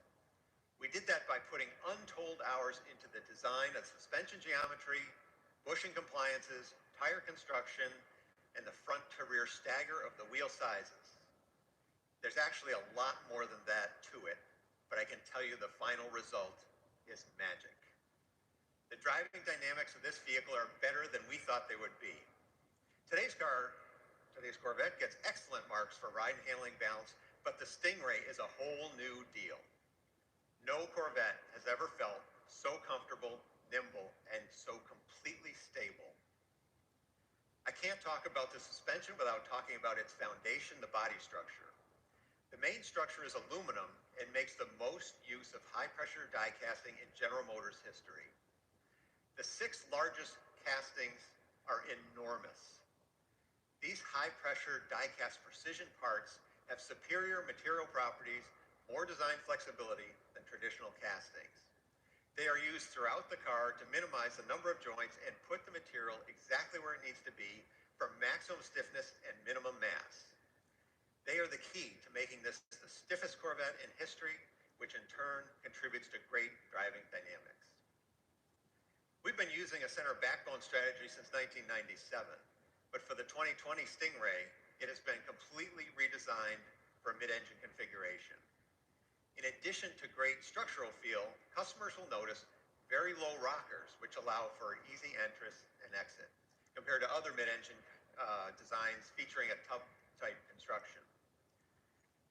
We did that by putting untold hours into the design of suspension geometry, bushing compliances, tire construction, and the front to rear stagger of the wheel sizes. There's actually a lot more than that to it, but I can tell you the final result is magic. The driving dynamics of this vehicle are better than we thought they would be. Today's Corvette gets excellent marks for ride and handling balance, but the Stingray is a whole new deal. No Corvette has ever felt so comfortable, nimble, and so completely stable. I can't talk about the suspension without talking about its foundation, the body structure. The main structure is aluminum and makes the most use of high-pressure die casting in General Motors history. The 6 largest castings are enormous. These high-pressure die-cast precision parts have superior material properties, more design flexibility than traditional castings. They are used throughout the car to minimize the number of joints and put the material exactly where it needs to be for maximum stiffness and minimum mass. They are the key to making this the stiffest Corvette in history, which in turn contributes to great driving dynamics. We've been using a center backbone strategy since 1997. But for the 2020 Stingray, it has been completely redesigned for a mid-engine configuration. In addition to great structural feel, customers will notice very low rockers, which allow for easy entrance and exit, compared to other mid-engine designs featuring a tub-type construction.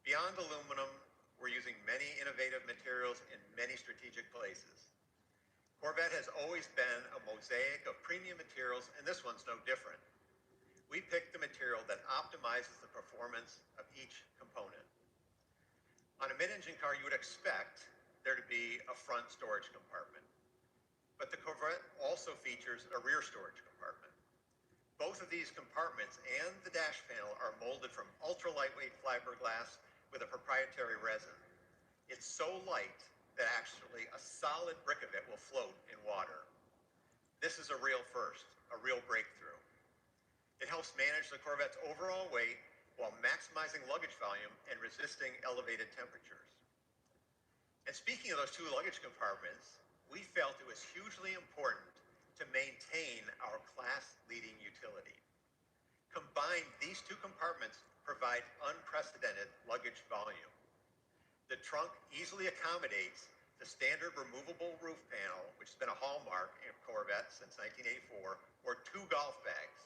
Beyond aluminum, we're using many innovative materials in many strategic places. Corvette has always been a mosaic of premium materials, and this one's no different. We picked the material that optimizes the performance of each component. On a mid-engine car, you would expect there to be a front storage compartment. But the Corvette also features a rear storage compartment. Both of these compartments and the dash panel are molded from ultra-lightweight fiberglass with a proprietary resin. It's so light that actually a solid brick of it will float in water. This is a real first, a real breakthrough. It helps manage the Corvette's overall weight while maximizing luggage volume and resisting elevated temperatures. And speaking of those 2 luggage compartments, we felt it was hugely important to maintain our class-leading utility. Combined, these two compartments provide unprecedented luggage volume. The trunk easily accommodates the standard removable roof panel, which has been a hallmark of Corvette since 1984, or 2 golf bags.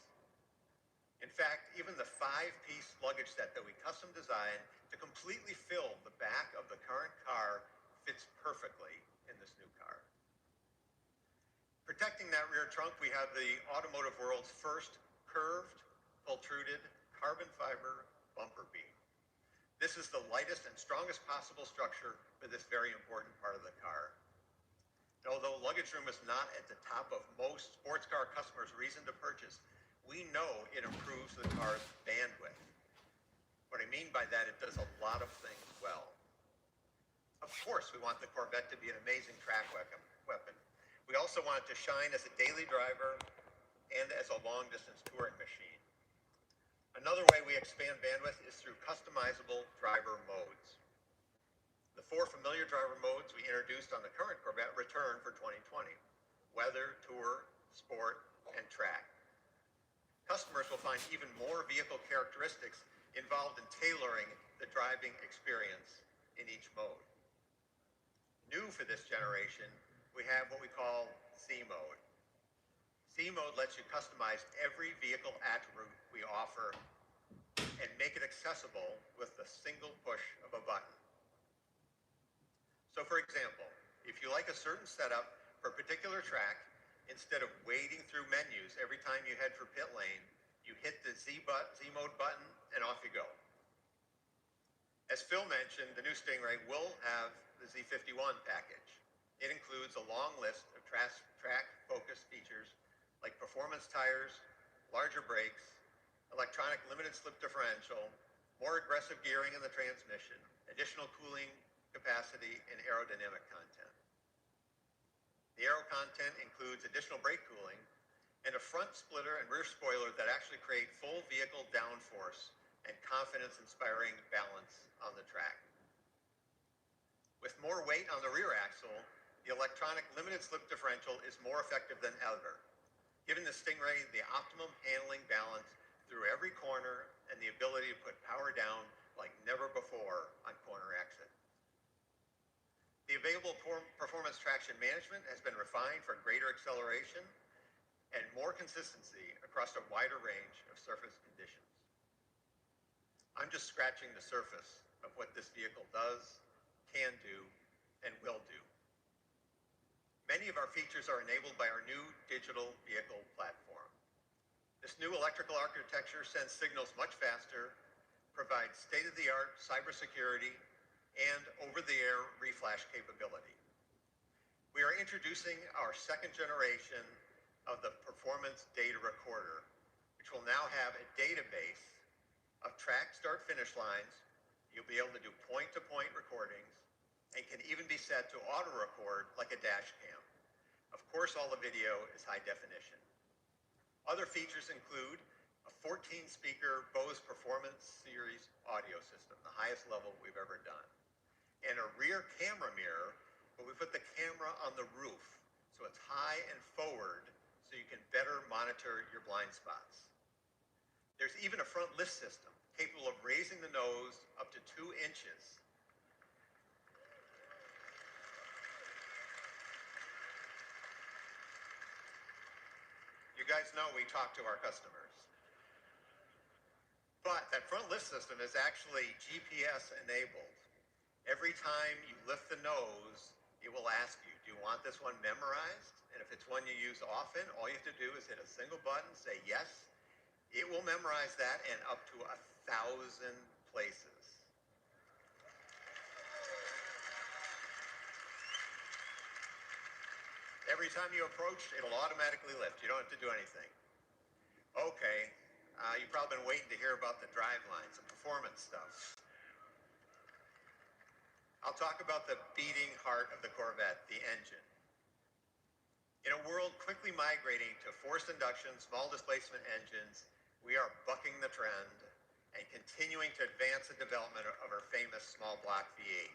In fact, even the 5-piece luggage set that we custom designed to completely fill the back of the current car fits perfectly in this new car. Protecting that rear trunk, we have the automotive world's first curved, pultruded, carbon fiber bumper beam. This is the lightest and strongest possible structure for this very important part of the car. And although luggage room is not at the top of most sports car customers' reason to purchase, we know it improves the car's bandwidth. What I mean by that, it does a lot of things well. Of course, we want the Corvette to be an amazing track weapon. We also want it to shine as a daily driver and as a long-distance touring machine. Another way we expand bandwidth is through customizable driver modes. The 4 familiar driver modes we introduced on the current Corvette return for 2020: weather, tour, sport, and track. Customers will find even more vehicle characteristics involved in tailoring the driving experience in each mode. New for this generation, we have what we call C mode. C mode lets you customize every vehicle attribute we offer and make it accessible with the single push of a button. So for example, if you like a certain setup for a particular track, instead of wading through menus every time you head for pit lane, you hit the Z mode button and off you go. As Phil mentioned, the new Stingray will have the Z51 package. It includes a long list of track-focused features like performance tires, larger brakes, electronic limited slip differential, more aggressive gearing in the transmission, additional cooling capacity, and aerodynamic content. The aero content includes additional brake cooling and a front splitter and rear spoiler that actually create full vehicle downforce and confidence-inspiring balance on the track. With more weight on the rear axle, the electronic limited slip differential is more effective than ever, giving the Stingray the optimum handling balance through every corner and the ability to put power down like never before on corner exit. The available performance traction management has been refined for greater acceleration and more consistency across a wider range of surface conditions. I'm just scratching the surface of what this vehicle does, can do, and will do. Many of our features are enabled by our new digital vehicle platform. This new electrical architecture sends signals much faster, provides state-of-the-art cybersecurity, and over-the-air reflash capability. We are introducing our second generation of the Performance Data Recorder, which will now have a database of track start-finish lines. You'll be able to do point-to-point recordings and can even be set to auto-record like a dash cam. Of course, all the video is high definition. Other features include a 14-speaker Bose Performance Series audio system, the highest level we've ever done, and a rear camera mirror, but we put the camera on the roof, so it's high and forward, so you can better monitor your blind spots. There's even a front lift system capable of raising the nose up to 2 inches. You guys know we talk to our customers. But that front lift system is actually GPS enabled. Every time you lift the nose, it will ask you, do you want this one memorized? And if it's one you use often, all you have to do is hit a single button, say yes. It will memorize that and up to 1,000 places. Every time you approach, it'll automatically lift. You don't have to do anything. Okay, you've probably been waiting to hear about the driveline, some performance stuff. I'll talk about the beating heart of the Corvette, the engine. In a world quickly migrating to forced induction, small displacement engines, we are bucking the trend and continuing to advance the development of our famous small block V8.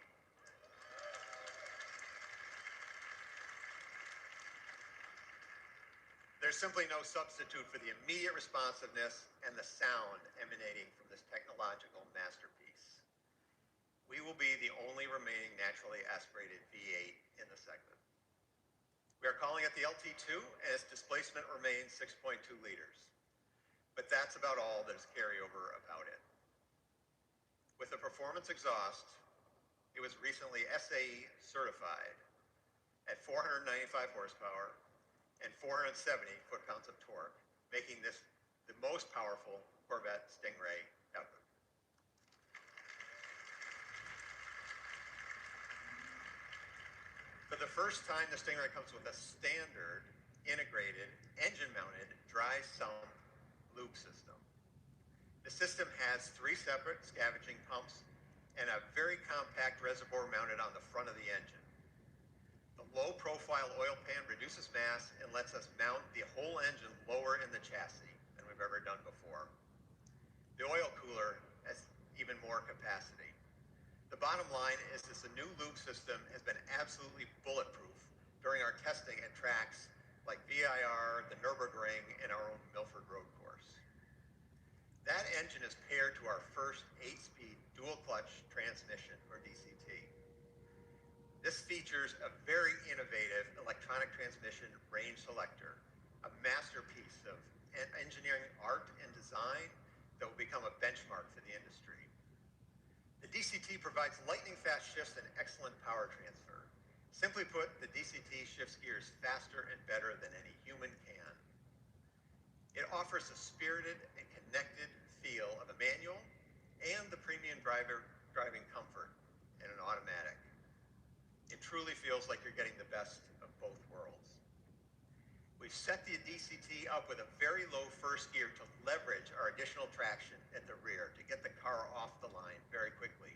There's simply no substitute for the immediate responsiveness and the sound emanating from this technological masterpiece. We will be the only remaining naturally aspirated V8 in the segment. We are calling it the LT2, and its displacement remains 6.2 liters. But that's about all that is carryover about it. With the performance exhaust, it was recently SAE certified at 495 horsepower and 470 foot-pounds of torque, making this the most powerful Corvette Stingray ever. For the first time, the Stingray comes with a standard, integrated, engine-mounted, dry sump lube system. The system has 3 separate scavenging pumps and a very compact reservoir mounted on the front of the engine. The low-profile oil pan reduces mass and lets us mount the whole engine lower in the chassis than we've ever done before. The oil cooler has even more capacity. The bottom line is this new lube system has been absolutely bulletproof during our testing at tracks like VIR, the Nürburgring, and our own Milford Road course. That engine is paired to our first 8-speed dual-clutch transmission, or DCT. This features a very innovative electronic transmission range selector, a masterpiece of engineering art and design that will become a benchmark for the industry. The DCT provides lightning-fast shifts and excellent power transfer. Simply put, the DCT shifts gears faster and better than any human can. It offers a spirited and connected feel of a manual and the premium driving comfort in an automatic. It truly feels like you're getting the best of both worlds. We've set the DCT up with a very low first gear to leverage our additional traction at the rear to get the car off the line very quickly.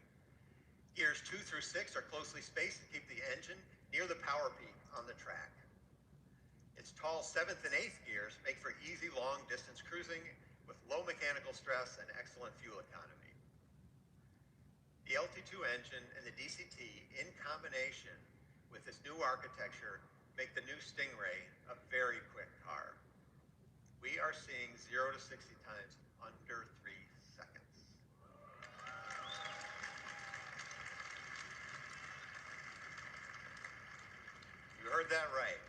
Gears 2 through 6 are closely spaced to keep the engine near the power peak on the track. Its tall 7th and 8th gears make for easy long-distance cruising with low mechanical stress and excellent fuel economy. The LT2 engine and the DCT, in combination with this new architecture, make the new Stingray a very quick car. We are seeing 0 to 60 times under 3 seconds. You heard that right.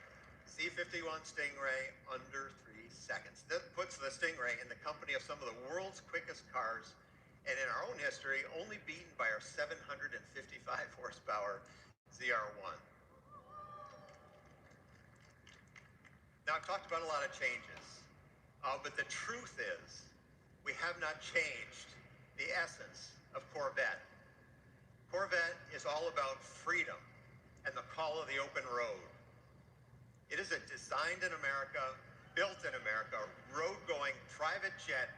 C51 Stingray under 3 seconds. That puts the Stingray in the company of some of the world's quickest cars, and in our own history, only beaten by our 755 horsepower ZR1. Now, I've talked about a lot of changes, but the truth is, we have not changed the essence of Corvette. Corvette is all about freedom and the call of the open road. It is a designed in America, built in America, road-going private jet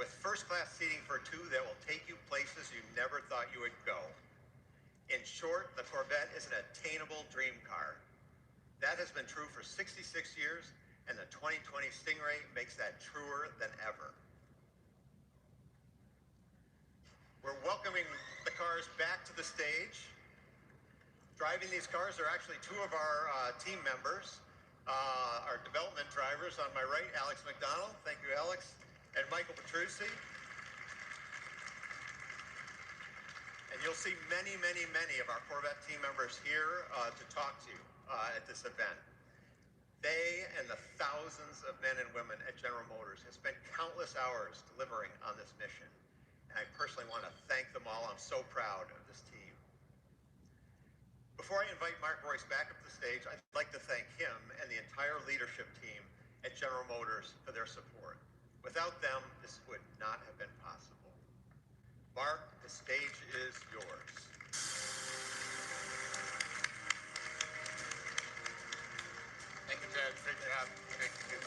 with first-class seating for 2 that will take you places you never thought you would go. In short, the Corvette is an attainable dream car. That has been true for 66 years, and the 2020 Stingray makes that truer than ever. We're welcoming the cars back to the stage. Driving these cars are actually 2 of our team members, our development drivers. On my right, Alex McDonald. Thank you, Alex. And Michael Petrucci. And you'll see many, many, many of our Corvette team members here to talk to you at this event. They and the thousands of men and women at General Motors have spent countless hours delivering on this mission. And I personally want to thank them all. I'm so proud of this team. Before I invite Mark Royce back up to the stage, I'd like to thank him and the entire leadership team at General Motors for their support. Without them, this would not have been possible. Mark, the stage is yours. Thank you, Ted. Great job. Thank you.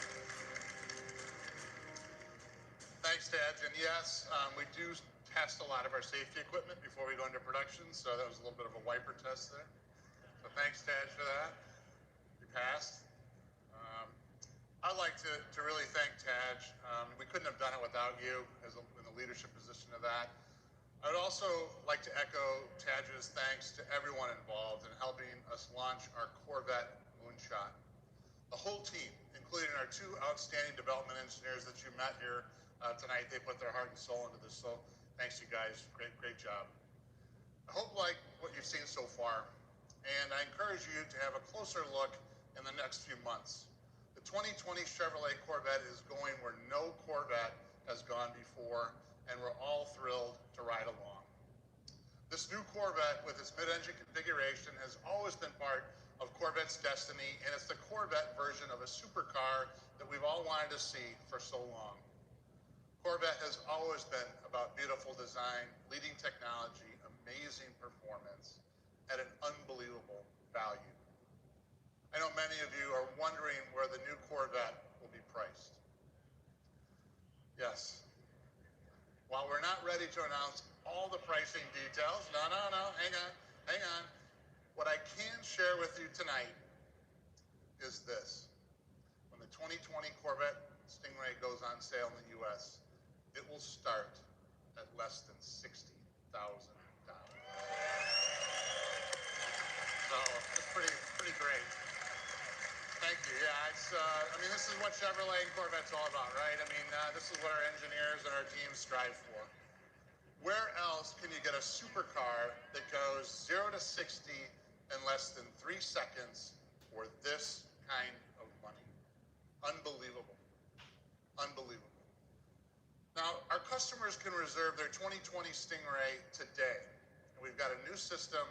Thanks, Ted. And yes, we do test a lot of our safety equipment before we go into production, so that was a little bit of a wiper test there. So thanks, Ted, for that. You passed. I'd like to really thank Taj. We couldn't have done it without you in the leadership position of that. I would also like to echo Taj's thanks to everyone involved in helping us launch our Corvette Moonshot. The whole team, including our two outstanding development engineers that you met here tonight, they put their heart and soul into this. So thanks, you guys. Great job. I hope like what you've seen so far, and I encourage you to have a closer look in the next few months. The 2020 Chevrolet Corvette is going where no Corvette has gone before, and we're all thrilled to ride along. This new Corvette with its mid-engine configuration has always been part of Corvette's destiny, and it's the Corvette version of a supercar that we've all wanted to see for so long. Corvette has always been about beautiful design, leading technology, amazing performance, at an unbelievable value. I know many of you are wondering where the new Corvette will be priced. Yes. While we're not ready to announce all the pricing details, no, hang on. What I can share with you tonight is this. When the 2020 Corvette Stingray goes on sale in the U.S., it will start at less than $60,000. So it's pretty great. Thank you. Yeah, it's. This is what Chevrolet and Corvette's all about, right? This is what our engineers and our teams strive for. Where else can you get a supercar that goes 0 to 60 in less than 3 seconds for this kind of money? Unbelievable. Unbelievable. Now, our customers can reserve their 2020 Stingray today. And we've got a new system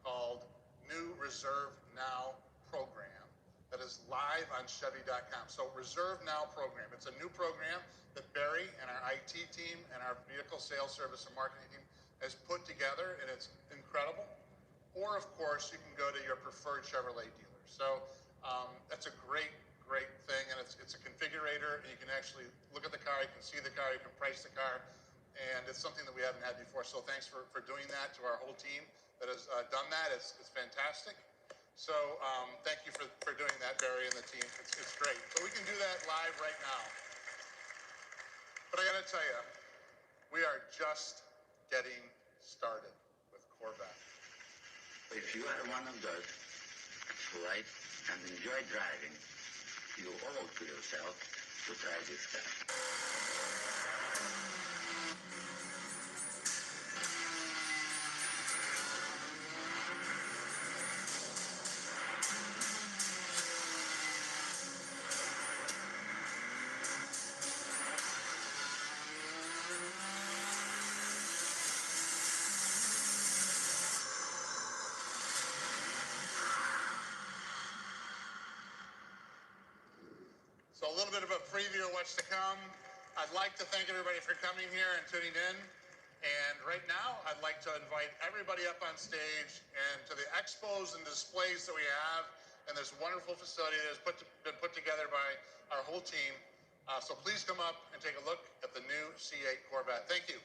called New Reserve Now Program that is live on Chevy.com. So Reserve Now Program. It's a new program that Barry and our IT team and our vehicle sales service and marketing team has put together, and it's incredible. Or, of course, you can go to your preferred Chevrolet dealer. So that's a great thing, and it's a configurator, and you can actually look at the car, you can see the car, you can price the car, and it's something that we haven't had before. So thanks for doing that to our whole team that has done that. It's fantastic. So thank you for doing that, Barry and the team. It's great. So we can do that live right now. But I got to tell you, we are just getting started with Corvette. If you are one of those who like and enjoy driving, you owe it to yourself to try this car. So a little bit of a preview of what's to come. I'd like to thank everybody for coming here and tuning in. And right now, I'd like to invite everybody up on stage and to the expos and displays that we have in this wonderful facility that has been put together by our whole team. So please come up and take a look at the new C8 Corvette. Thank you.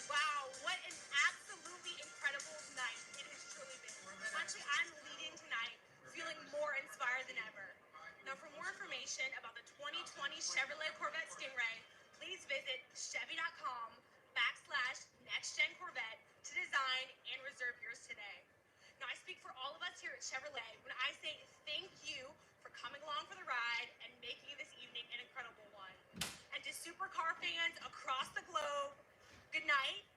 Wow, what an absolutely incredible night it has truly been. Actually, I'm leaving tonight feeling more inspired than ever. Now, for more information about the 2020 Chevrolet Corvette Stingray, please visit Chevy.com/NextGenCorvette to design and reserve yours today. Now, I speak for all of us here at Chevrolet when I say thank you for coming along for the ride and making this evening an incredible one. And to supercar fans across the globe, good night.